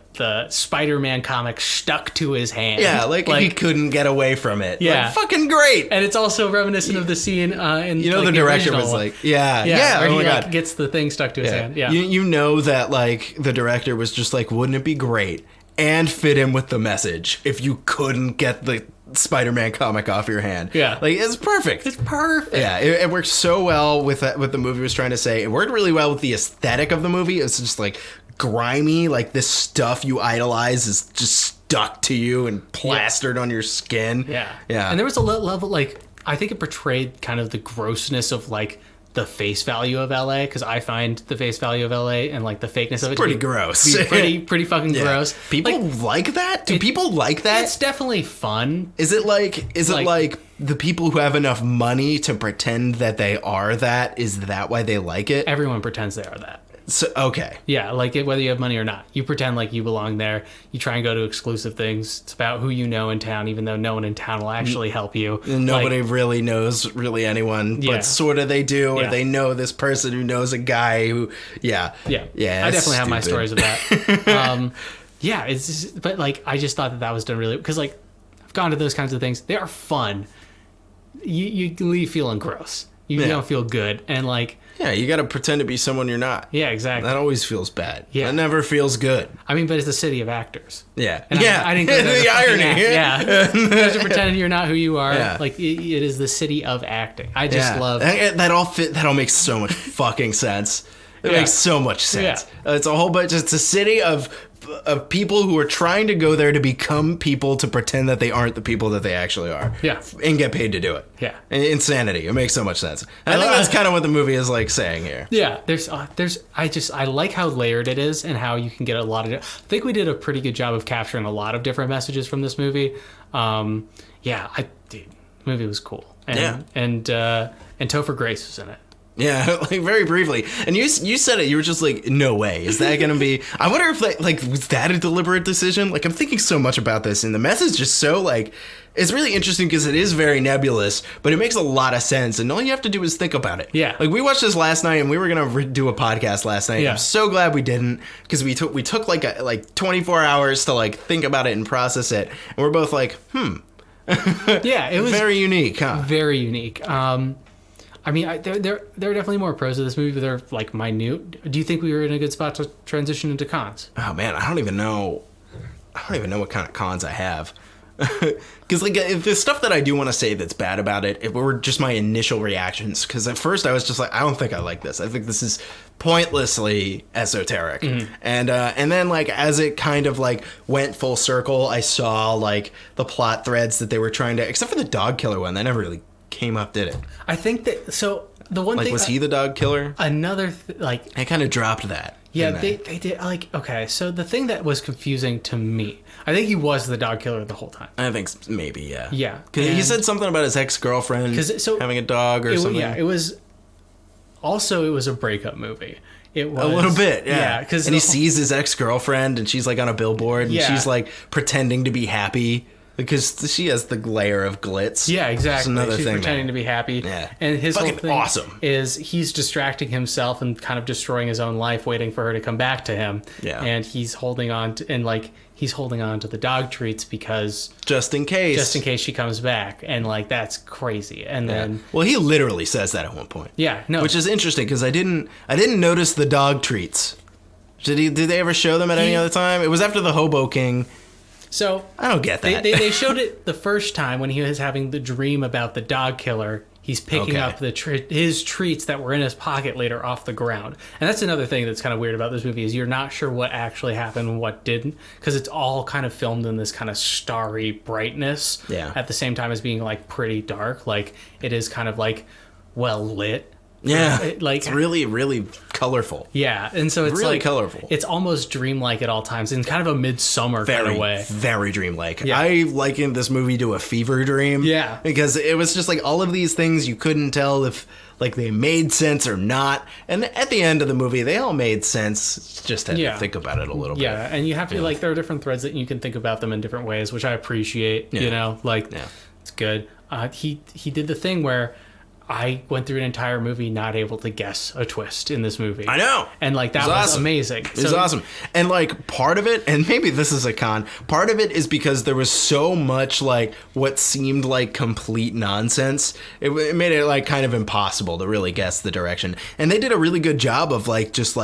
Spider-Man comic stuck to his hand. Yeah, like he couldn't get away from it. Yeah. Like, fucking great. And it's also reminiscent of the scene in, you know, like, the director original was one. like, yeah, where oh my he, God. like, gets the thing stuck to his hand. Yeah. You know that, like, the director was just like, wouldn't it be great and fit in with the message if you couldn't get the Spider-Man comic off your hand? Yeah. Like, it's perfect. It's perfect. Yeah, it worked so well with what the movie was trying to say. It worked really well with the aesthetic of the movie. It's just, like, grimy, like, this stuff you idolize is just stuck to you and plastered on your skin. Yeah. Yeah. And there was a level, like, I think it portrayed kind of the grossness of, like, the face value of LA, because I find the face value of LA and, like, the fakeness of it pretty to be, gross. pretty fucking Yeah. gross. People like that? Do people like that? It's definitely fun. Is it like the people who have enough money to pretend that they are that? Is that why they like it? Everyone pretends they are that. So, okay. Yeah, like, whether you have money or not, you pretend like you belong there. You try and go to exclusive things. It's about who you know in town, even though no one in town will actually help you. And nobody really knows anyone, Yeah. but sort of they do, or Yeah. they know this person who knows a guy who, yeah. Yeah. Yeah, I it's definitely have my stupid. stories of that. Yeah, it's just, but, like, I just thought that was done really, because, like, I've gone to those kinds of things. They are fun. You leave feeling gross. You don't feel good. And, like, Yeah, you got to pretend to be someone you're not. yeah, exactly. That always feels bad. Yeah. That never feels good. I mean, but it's a city of actors. Yeah. And yeah. I didn't go there to the fucking irony. act. Yeah. You have to pretend you're not who you are. Yeah. Like, it is the city of acting. I just love. that all makes so much fucking sense. It Yeah. makes so much sense. It's a whole bunch. It's a city of of people who are trying to go there to become people to pretend that they aren't the people that they actually are. Yeah. And get paid to do it. Yeah. Insanity. It makes so much sense. And I think that's kind of what the movie is like saying here. Yeah. I like how layered it is and how you can get a lot of. I think we did a pretty good job of capturing a lot of different messages from this movie. The movie was cool. And Topher Grace was in it. Yeah, like very briefly. And you said it, you were just like, no way. Is that going to be... I wonder if, was that a deliberate decision? Like, I'm thinking so much about this, and the message is so, it's really interesting because it is very nebulous, but it makes a lot of sense, and all you have to do is think about it. Yeah. Like, we watched this last night, and we were going to do a podcast last night. Yeah. I'm so glad we didn't, because we took 24 hours to, think about it and process it, and we're both like, Yeah, it was... very unique, huh? Very unique. I mean, there are definitely more pros to this movie, but they're minute. Do you think we were in a good spot to transition into cons? Oh man, I don't even know what kind of cons I have. Because the stuff that I do want to say that's bad about it were just my initial reactions. Because at first I was just like, I don't think I like this. I think this is pointlessly esoteric. Mm-hmm. And then as it kind of went full circle, I saw the plot threads that they were trying to, except for the dog killer one, that never really came up, did it? I think that the one thing, was he the dog killer? Another I kind of dropped that. Yeah, they did okay. So the thing that was confusing to me, I think he was the dog killer the whole time. I think maybe, yeah. Yeah, because he said something about his ex-girlfriend having a dog or something. Yeah, it was a breakup movie. It was a little bit, yeah. And he sees his ex-girlfriend, and she's on a billboard, and she's pretending to be happy. Because she has the layer of glitz. Yeah, exactly. She's thing, pretending to be happy. Yeah. And his fucking whole thing awesome. is he's distracting himself and kind of destroying his own life, waiting for her to come back to him. Yeah. And he's holding on to the dog treats because just in case she comes back, and that's crazy. And then well, he literally says that at one point. Yeah, no, which is interesting because I didn't notice the dog treats. Did they ever show them at any other time? It was after the Hobo King. So I don't get that. They showed it the first time when he was having the dream about the dog killer. He's picking up his treats that were in his pocket later off the ground. And that's another thing that's kind of weird about this movie is you're not sure what actually happened and what didn't, because it's all kind of filmed in this kind of starry brightness at the same time as being pretty dark. It is kind of well lit. Yeah, it's really, really colorful. Yeah, and so it's really colorful. It's almost dreamlike at all times in kind of a midsummer kind of way. Very dreamlike. Yeah. I likened this movie to a fever dream. Yeah, because it was just all of these things you couldn't tell if they made sense or not. And at the end of the movie, they all made sense. Just had to think about it a little bit. Yeah, and you have to there are different threads that you can think about them in different ways, which I appreciate. Yeah. It's good. He did the thing where I went through an entire movie not able to guess a twist in this movie. I know. And that was awesome. Amazing. It was awesome. And part of it, and maybe this is a con, part of it is because there was so much what seemed like complete nonsense. It made it kind of impossible to really guess the direction. And they did a really good job of just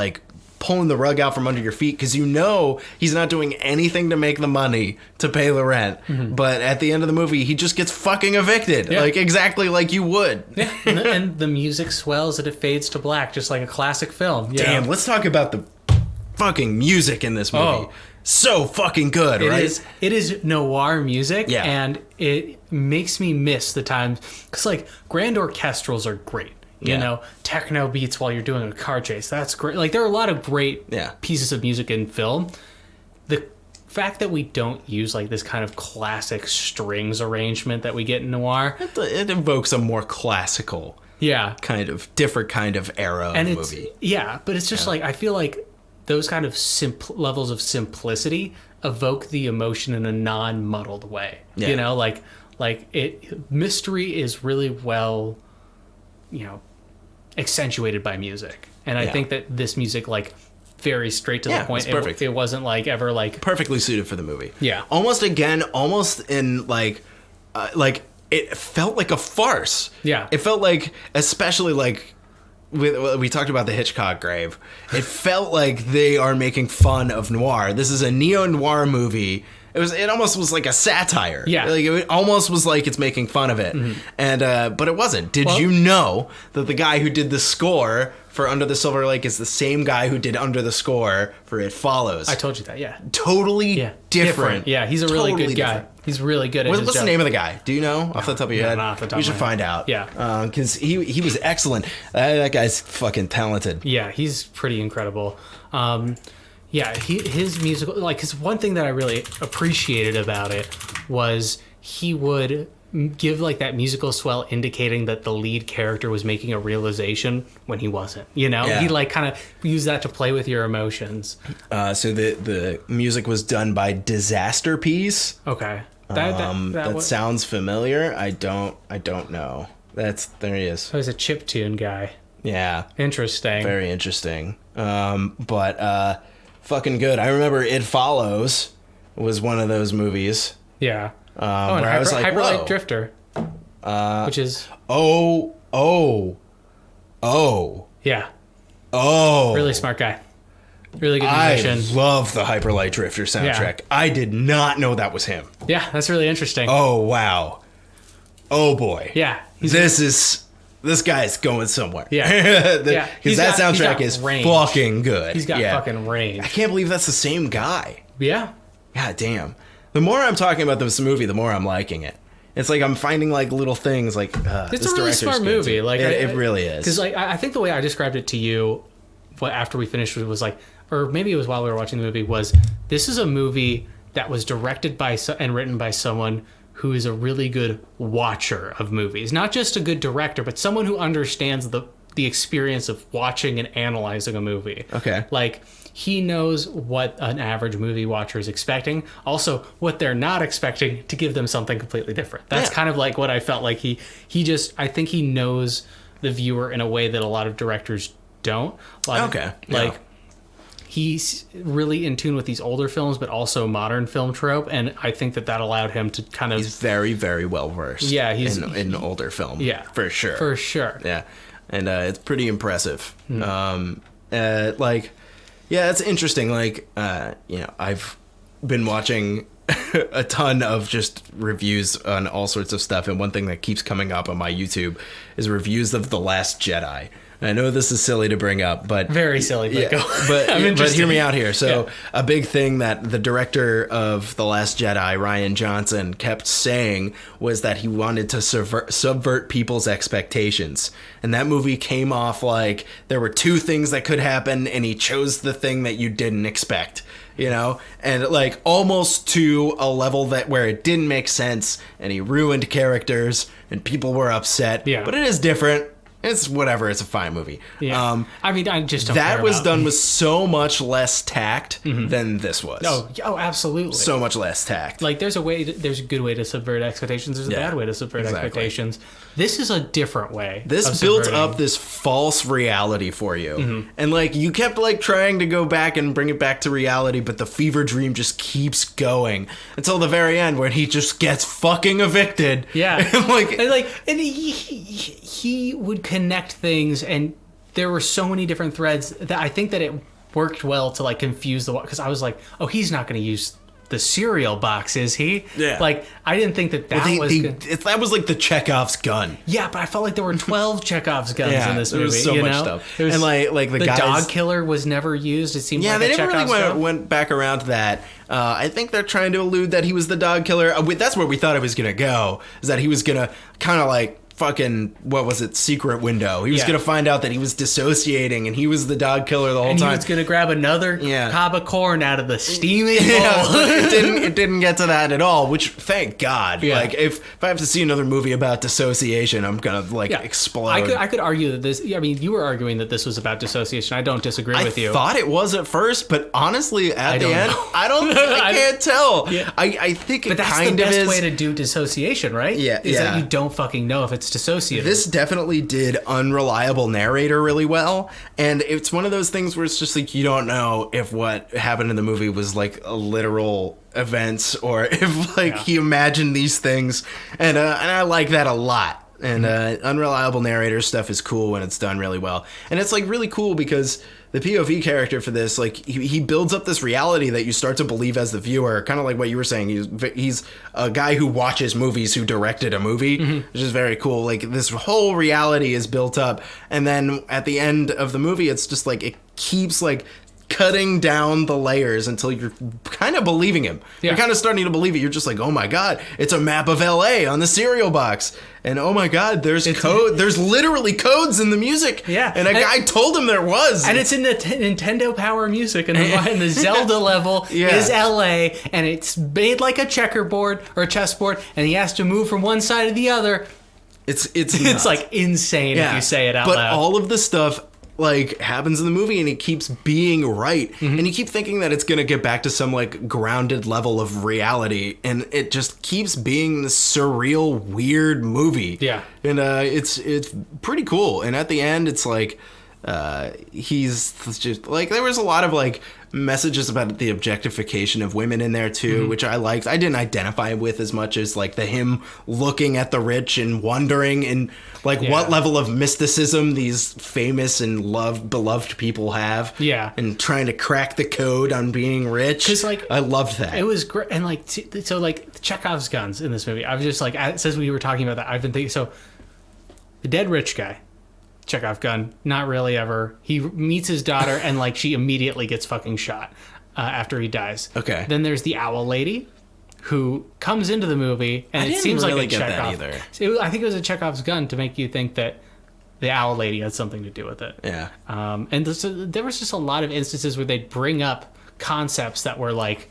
pulling the rug out from under your feet because he's not doing anything to make the money to pay the rent. Mm-hmm. But at the end of the movie, he just gets fucking evicted. Yeah. Exactly like you would. Yeah. And the music swells and it fades to black, just like a classic film. Damn, let's talk about the fucking music in this movie. Oh. So fucking good, right? It is noir music, yeah. And it makes me miss the times because grand orchestrals are great. You know, techno beats while you're doing a car chase. That's great. There are a lot of great pieces of music in film. The fact that we don't use this kind of classic strings arrangement that we get in noir, it evokes a more classical, different kind of era of movie. Yeah, but it's just I feel those kind of levels of simplicity evoke the emotion in a non-muddled way. Yeah. You know, mystery is really well, accentuated by music, and I think that this music very straight to the point. It's perfect. It wasn't ever perfectly suited for the movie. Yeah, almost in it felt like a farce. Yeah, it felt especially we talked about the Hitchcock grave. It felt like they are making fun of noir. This is a neo-noir movie. It almost was like a satire. Yeah. Like it almost was like it's making fun of it. And but it wasn't. Did you know that the guy who did the score for Under the Silver Lake is the same guy who did Under the Score for It Follows? I told you that, yeah. Totally different. Yeah, he's a really Totally good guy. different. He's really good at his What's job. the name of the guy? Do you know off the top of your head? not off the top we of should my find head. out. Yeah. Because he was excellent. That guy's fucking talented. Yeah, he's pretty incredible. His musical, like, because one thing that I really appreciated about it was he would give like that musical swell indicating that the lead character was making a realization when he wasn't, Yeah. He like kind of used that to play with your emotions. So the music was done by Disaster Piece. Okay. That sounds familiar. I don't know. There he is. He was a chiptune guy. Yeah. Interesting. Very interesting. But fucking good. I remember It Follows was one of those movies. Yeah. Where I was like, Hyper whoa. Light Drifter. Which is yeah. Really smart guy. Really good musician. I love the Hyper Light Drifter soundtrack. Yeah. I did not know that was him. Yeah, that's really interesting. Oh wow. Oh boy. Yeah. This guy's going somewhere. Yeah. Because that soundtrack is range. fucking good. He's got fucking range. I can't believe that's the same guy. Yeah. God damn. The more I'm talking about this movie, the more I'm liking it. It's like I'm finding like little things like it's a really smart movie. Like it really is. Because like I think the way I described it to you, after we finished, was like, or maybe it was while we were watching the movie, was this is a movie that was directed by and written by someone who is a really good watcher of movies, not just a good director, but someone who understands the experience of watching and analyzing a movie. Okay. Like, he knows what an average movie watcher is expecting, also what they're not expecting, to give them something completely different. That's kind of like what I felt like I think he knows the viewer in a way that a lot of directors don't. He's really in tune with these older films, but also modern film trope, and I think that allowed him to kind of... He's very, very well versed. Yeah, he's in older film. Yeah, for sure. For sure. Yeah, and it's pretty impressive. It's interesting. Like, I've been watching a ton of just reviews on all sorts of stuff, and one thing that keeps coming up on my YouTube is reviews of The Last Jedi. I know this is silly to bring up, but very silly. But hear me out here. So a big thing that the director of The Last Jedi, Rian Johnson, kept saying was that he wanted to subvert people's expectations, and that movie came off like there were two things that could happen, and he chose the thing that you didn't expect. And like almost to a level where it didn't make sense, and he ruined characters, and people were upset. Yeah, but it is different. It's whatever. It's a fine movie. Yeah. I just don't that care was about done with so much less tact than this was. Oh, absolutely. So much less tact. Like there's a good way to subvert expectations. There's a bad way to subvert expectations. This is a different way. This built up this false reality for you, and like you kept like trying to go back and bring it back to reality, but the fever dream just keeps going until the very end, where he just gets fucking evicted. Yeah, and he would connect things, and there were so many different threads that I think that it worked well to like confuse because I was like, oh, he's not going to use the cereal box, is he? Yeah. Like, I didn't think that that was like the Chekhov's gun. Yeah, but I felt like there were 12 Chekhov's guns in this movie. There was so much stuff. And like the dog killer was never used. It seemed like they never really went back around to that. I think they're trying to allude that he was the dog killer. That's where we thought it was going to go, is that he was going to kind of like fucking, what was it, secret window. He was going to find out that he was dissociating and he was the dog killer the whole time. And he was going to grab another cob of corn out of the steaming bowl. It didn't get to that at all, which, thank God. Yeah. Like, if I have to see another movie about dissociation, I'm going to, explode. I could argue that this, you were arguing that this was about dissociation. I don't disagree with you. I thought it was at first, but honestly, at the end, I can't tell. Yeah. I think it kind of is. But that's the best way to do dissociation, right? Yeah. Is that you don't fucking know if it's dissociative. This definitely did unreliable narrator really well, and it's one of those things where it's just like you don't know if what happened in the movie was like a literal events or if he imagined these things, and I like that a lot. And unreliable narrator stuff is cool when it's done really well. And it's like really cool because the POV character for this, like he builds up this reality that you start to believe as the viewer, kind of like what you were saying. He's a guy who watches movies, who directed a movie, which is very cool. Like this whole reality is built up. And then at the end of the movie, it's just like it keeps like cutting down the layers until you're kind of believing him. Yeah. You're kind of starting to believe it. You're just like, oh my God, it's a map of LA on the cereal box. And oh my God, there's code. There's literally codes in the music. Yeah. And a guy told him there was. And it's in the Nintendo Power Music. And the Zelda level is LA. And it's made like a checkerboard or a chessboard. And he has to move from one side to the other. It's like insane if you say it out loud. But all of the stuff like happens in the movie and it keeps being right, and you keep thinking that it's gonna get back to some like grounded level of reality, and it just keeps being this surreal weird movie. And it's pretty cool. And at the end it's like he's just like, there was a lot of like messages about the objectification of women in there too, which I liked. I didn't identify with as much as like him looking at the rich and wondering and like what level of mysticism these famous and beloved people have. And trying to crack the code on being rich. 'Cause like I loved that. It was great. And like so like Chekhov's guns in this movie, I was just like, since we were talking about that, I've been thinking, so the dead rich guy, Chekhov gun, not really ever. He meets his daughter and like she immediately gets fucking shot after he dies. Okay. Then there's the owl lady who comes into the movie and it seems really like a get Chekhov. that either. I think it was a Chekhov's gun to make you think that the owl lady had something to do with it. Yeah. And there was just a lot of instances where they'd bring up concepts that were like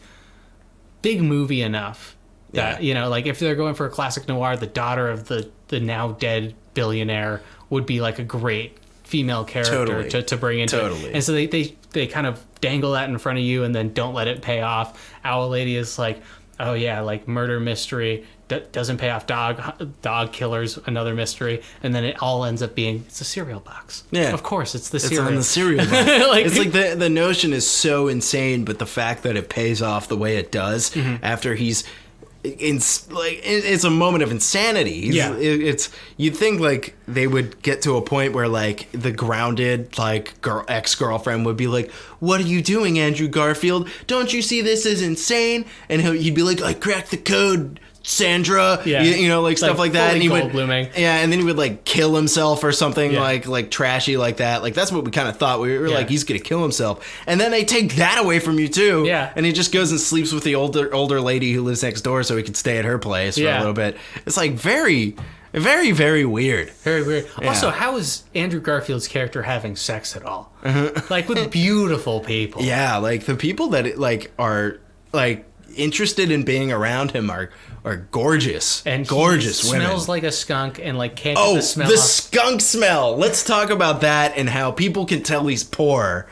big movie enough that, you know, like if they're going for a classic noir, the daughter of the now dead billionaire would be like a great female character to bring into it. And so they kind of dangle that in front of you and then don't let it pay off. Owl lady is like, oh yeah, like murder mystery, doesn't pay off, dog killers, another mystery, and then it all ends up being, it's a cereal box. Yeah, of course it's the cereal. It's on the cereal box. It's like the notion is so insane, but the fact that it pays off the way it does after he's it's a moment of insanity. It's you'd think like they would get to a point where like the grounded like ex-girlfriend would be like, what are you doing, Andrew Garfield? Don't you see this is insane? And he'd be like, I cracked the code, Sandra. You know, like stuff like that. And he would blooming. And then he would like kill himself or something like trashy like that. Like that's what we kind of thought. We were like, he's gonna kill himself. And then they take that away from you too. And he just goes and sleeps with the older lady who lives next door so he could stay at her place for a little bit. It's like very, very, very weird. Very weird. Also, how is Andrew Garfield's character having sex at all? Like with beautiful people. Yeah, like the people that like are like interested in being around him are gorgeous and gorgeous women. Smells like a skunk and like can't get the smell. The skunk smell. Let's talk about that and how people can tell he's poor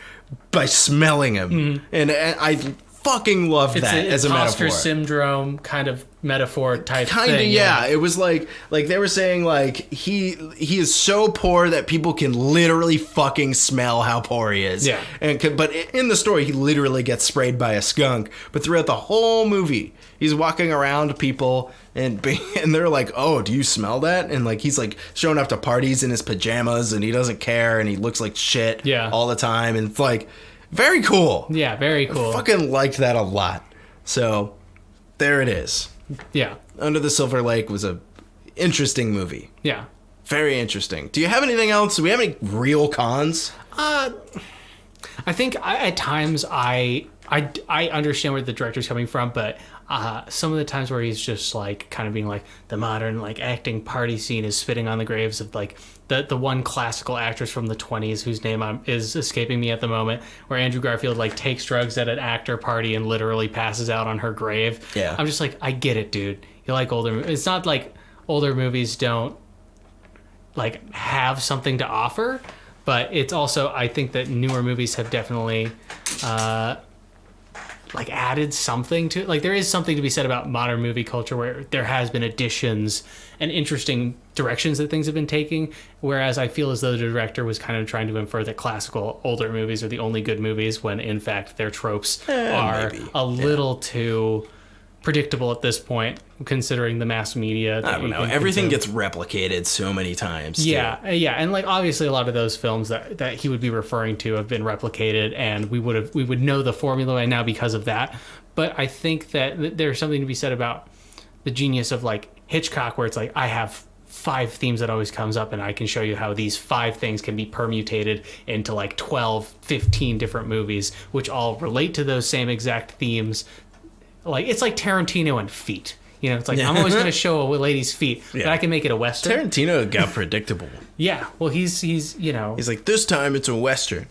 by smelling him. And I fucking love that as a metaphor. Imposter syndrome kind of metaphor type thing. Kind of, yeah. It was like they were saying like he is so poor that people can literally fucking smell how poor he is. But in the story, he literally gets sprayed by a skunk. But throughout the whole movie, he's walking around people and they're like, oh, do you smell that? And like he's like showing up to parties in his pajamas and he doesn't care and he looks like shit all the time. And it's like very cool. Yeah, very cool. I fucking liked that a lot. So there it is. Yeah. Under the Silver Lake was a interesting movie. Yeah. Very interesting. Do you have anything else? Do we have any real cons? I think at times I understand where the director's coming from, but some of the times where he's just like kind of being like the modern like acting party scene is spitting on the graves of like the one classical actress from the 20s whose name is escaping me at the moment, where Andrew Garfield like takes drugs at an actor party and literally passes out on her grave. Yeah. I'm just like, I get it, dude. You like older movies. It's not like older movies don't like have something to offer, but it's also, I think that newer movies have definitely like added something to it. Like there is something to be said about modern movie culture where there has been additions and interesting directions that things have been taking, whereas I feel as though the director was kind of trying to infer that classical older movies are the only good movies when in fact their tropes are maybe a little too predictable at this point, considering the mass media. I don't know. Everything gets replicated so many times. Yeah, and like obviously a lot of those films that he would be referring to have been replicated, and we would know the formula by now because of that. But I think that there's something to be said about the genius of like Hitchcock, where it's like, I have 5 themes that always comes up, and I can show you how these 5 things can be permutated into like 12, 15 different movies, which all relate to those same exact themes. Like, it's like Tarantino and feet. You know, it's like, I'm always going to show a lady's feet, but I can make it a Western. Tarantino got predictable. Yeah, well, he's you know... He's like, this time it's a Western.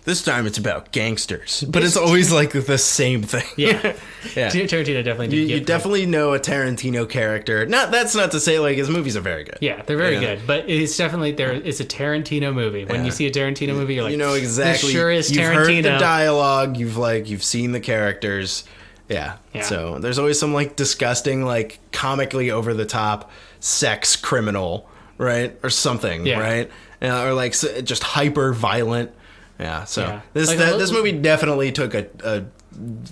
This time it's about gangsters. But it's always like the same thing. Yeah. Yeah. Tarantino definitely did. You definitely know a Tarantino character. That's not to say, like, his movies are very good. Yeah, they're very good. But it's definitely, it's a Tarantino movie. When you see a Tarantino movie, you're like, you know exactly. This sure is Tarantino. You've heard the dialogue. You've seen the characters. Yeah. So there's always some like disgusting, like comically over the top sex criminal, right? Or something, right? Or like just hyper violent. Yeah. So this movie definitely took a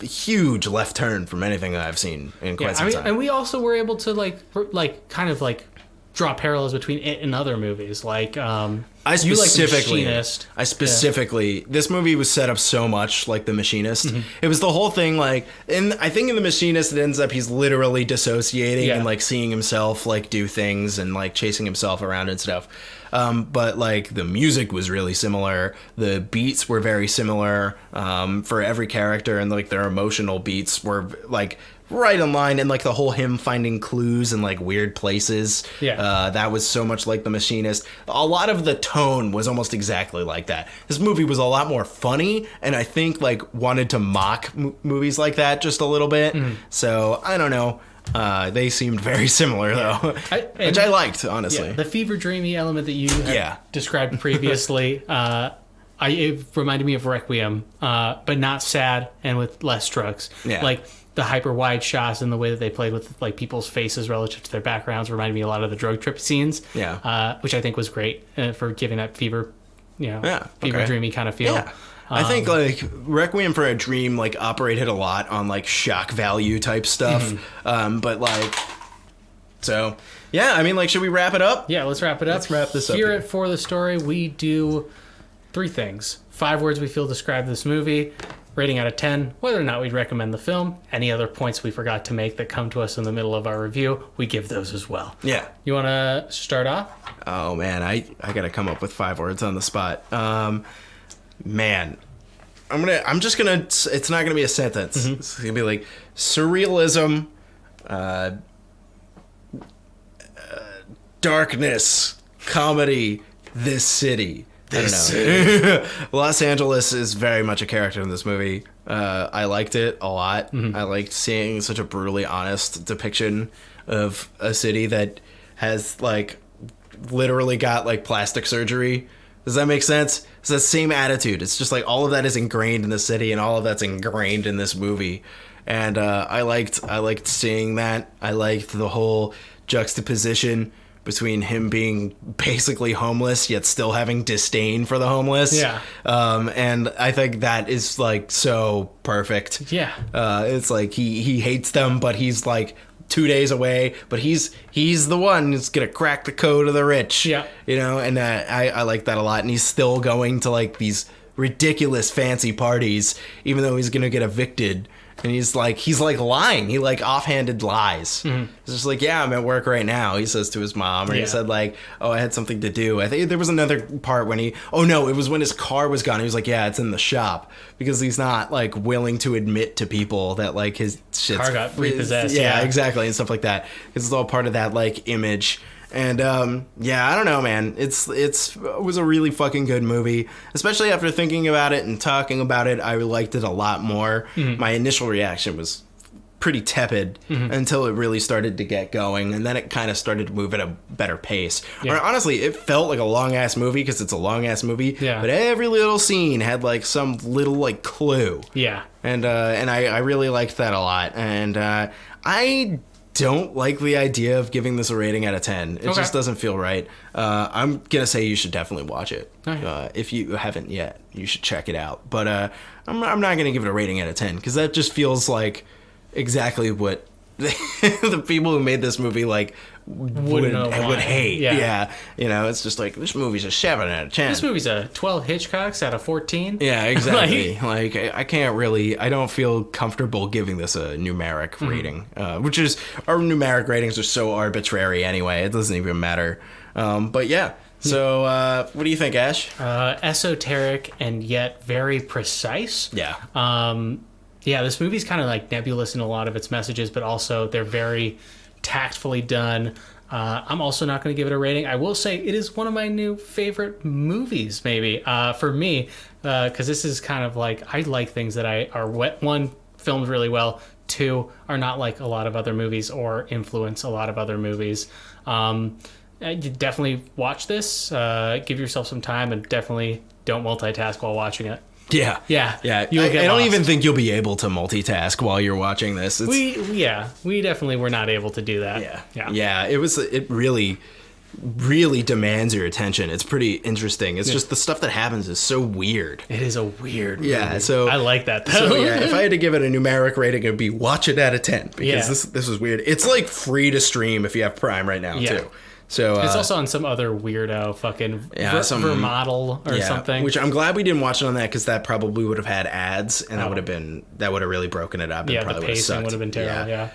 huge left turn from anything that I've seen in quite some time. And we also were able to like kind of like draw parallels between it and other movies. Like I specifically, this movie was set up so much like The Machinist. Mm-hmm. It was the whole thing, like, and I think in The Machinist it ends up he's literally dissociating and like seeing himself like do things and like chasing himself around and stuff. But like the music was really similar. The beats were very similar for every character, and like their emotional beats were like right in line, and like the whole him finding clues in like weird places. That was so much like The Machinist. A lot of the tone was almost exactly like that. This movie was a lot more funny, and I think like wanted to mock movies like that just a little bit. So I don't know. They seemed very similar though, which I liked, honestly. Yeah, the fever dreamy element that you described previously, it reminded me of Requiem, but not sad and with less drugs. Like the hyper wide shots and the way that they played with like people's faces relative to their backgrounds reminded me a lot of the drug trip scenes. Which I think was great for giving that fever dreamy kind of feel. I think like Requiem for a Dream like operated a lot on like shock value type stuff. But like, so yeah, I mean, like, should we wrap it up? Yeah, let's wrap it up. Let's wrap this up. Here at For the Story, we do 3 things. 5 words we feel describe this movie, rating out of 10, whether or not we'd recommend the film, any other points we forgot to make that come to us in the middle of our review, we give those as well. Yeah. You want to start off? Oh man, I got to come up with 5 words on the spot. Man, it's not gonna be a sentence. It's gonna be like surrealism, darkness, comedy, this city. I don't know. Los Angeles is very much a character in this movie. I liked it a lot. I liked seeing such a brutally honest depiction of a city that has like literally got like plastic surgery. Does that make sense? It's the same attitude. It's just like all of that is ingrained in the city, and all of that's ingrained in this movie. And I liked seeing that. I liked the whole juxtaposition between him being basically homeless yet still having disdain for the homeless. And I think that is like so perfect. It's like he hates them, but he's like 2 days away, but he's the one who's gonna crack the code of the rich. You know, and I like that a lot. And he's still going to like these ridiculous fancy parties, even though he's gonna get evicted. And he's like lying. He like offhanded lies. It's just like, yeah, I'm at work right now, he says to his mom. Or he said like, oh, I had something to do. I think there was another part when it was when his car was gone. He was like, yeah, it's in the shop, because he's not like willing to admit to people that like his car got repossessed. Yeah, exactly, and stuff like that. It's all part of that like image. And I don't know, man. It was a really fucking good movie, especially after thinking about it and talking about it. I liked it a lot more. My initial reaction was pretty tepid until it really started to get going, and then it kind of started to move at a better pace. Or honestly, it felt like a long ass movie because it's a long ass movie. But every little scene had like some little like clue. And I really liked that a lot. And I don't like the idea of giving this a rating out of 10. It just doesn't feel right. I'm gonna say you should definitely watch it. If you haven't yet, you should check it out. But I'm not gonna give it a rating out of 10, because that just feels like exactly what the people who made this movie like would hate. Yeah. You know, it's just like, this movie's a 7 out of 10. This movie's a 12 Hitchcocks out of 14. Yeah, exactly. like I don't feel comfortable giving this a numeric rating, which is, our numeric ratings are so arbitrary anyway. It doesn't even matter. But yeah. So, what do you think, Ash? Esoteric and yet very precise. Yeah. Yeah, this movie's kind of like nebulous in a lot of its messages, but also they're very tactfully done. I'm also not going to give it a rating. I will say it is one of my new favorite movies, maybe, for me, because this is kind of like, I like things that one, filmed really well, two, are not like a lot of other movies or influence a lot of other movies. You definitely watch this, give yourself some time, and definitely don't multitask while watching it. Yeah. I don't even think you'll be able to multitask while you're watching this. We definitely were not able to do that. Yeah. It really demands your attention. It's pretty interesting. It's just the stuff that happens is so weird. It is a weird movie. Yeah, so I like that though. So yeah, if I had to give it a numeric rating, it'd be watch it out of 10, because this was weird. It's like free to stream if you have Prime right now too. So it's also on some other weirdo fucking Vermodel or something. Which I'm glad we didn't watch it on that, because that probably would have had ads, and that would have really broken it up. Yeah, and probably the pacing would have been terrible. Yeah.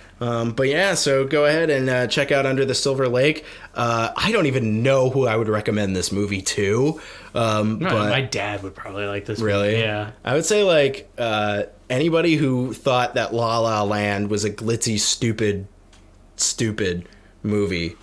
But yeah, so go ahead and check out Under the Silver Lake. I don't even know who I would recommend this movie to. But my dad would probably like this really? movie. Yeah. I would say like anybody who thought that La La Land was a glitzy, stupid movie.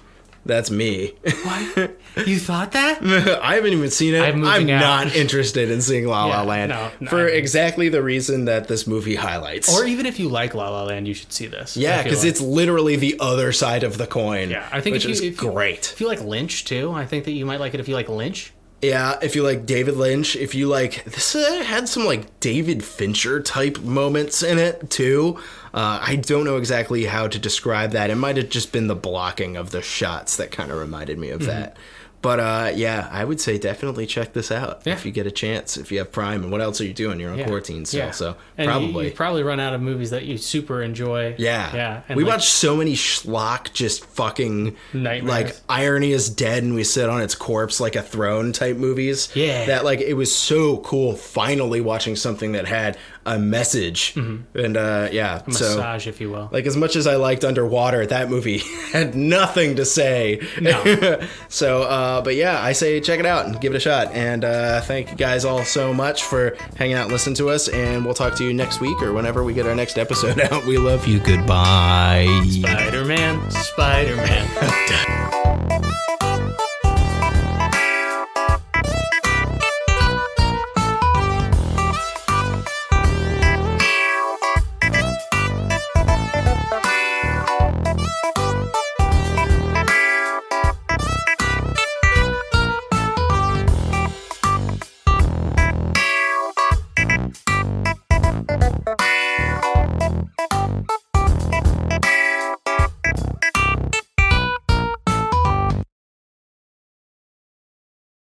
That's me. What? You thought that? I haven't even seen it. I'm not interested in seeing La La Land for exactly the reason that this movie highlights. Or even if you like La La Land, you should see this. Yeah, because it's literally the other side of the coin. Yeah, I think if great. If you like Lynch too, I think that you might like it if you like Lynch. Yeah, if you like David Lynch, if you like, this had some like David Fincher type moments in it too. I don't know exactly how to describe that. It might have just been the blocking of the shots that kind of reminded me of that. But yeah, I would say definitely check this out if you get a chance, if you have Prime. And what else are you doing? You're on quarantine still, so and probably. You probably run out of movies that you super enjoy. Yeah. And we watched so many schlock, just fucking nightmares. Like Irony is Dead and we sit on its corpse like a throne type movies. Yeah. That like, it was so cool finally watching something that had a message. And a massage, if you will. Like, as much as I liked Underwater, that movie had nothing to say. No. So, but yeah, I say check it out and give it a shot. And thank you guys all so much for hanging out and listening to us. And we'll talk to you next week or whenever we get our next episode out. We love you. Goodbye. Spider-Man.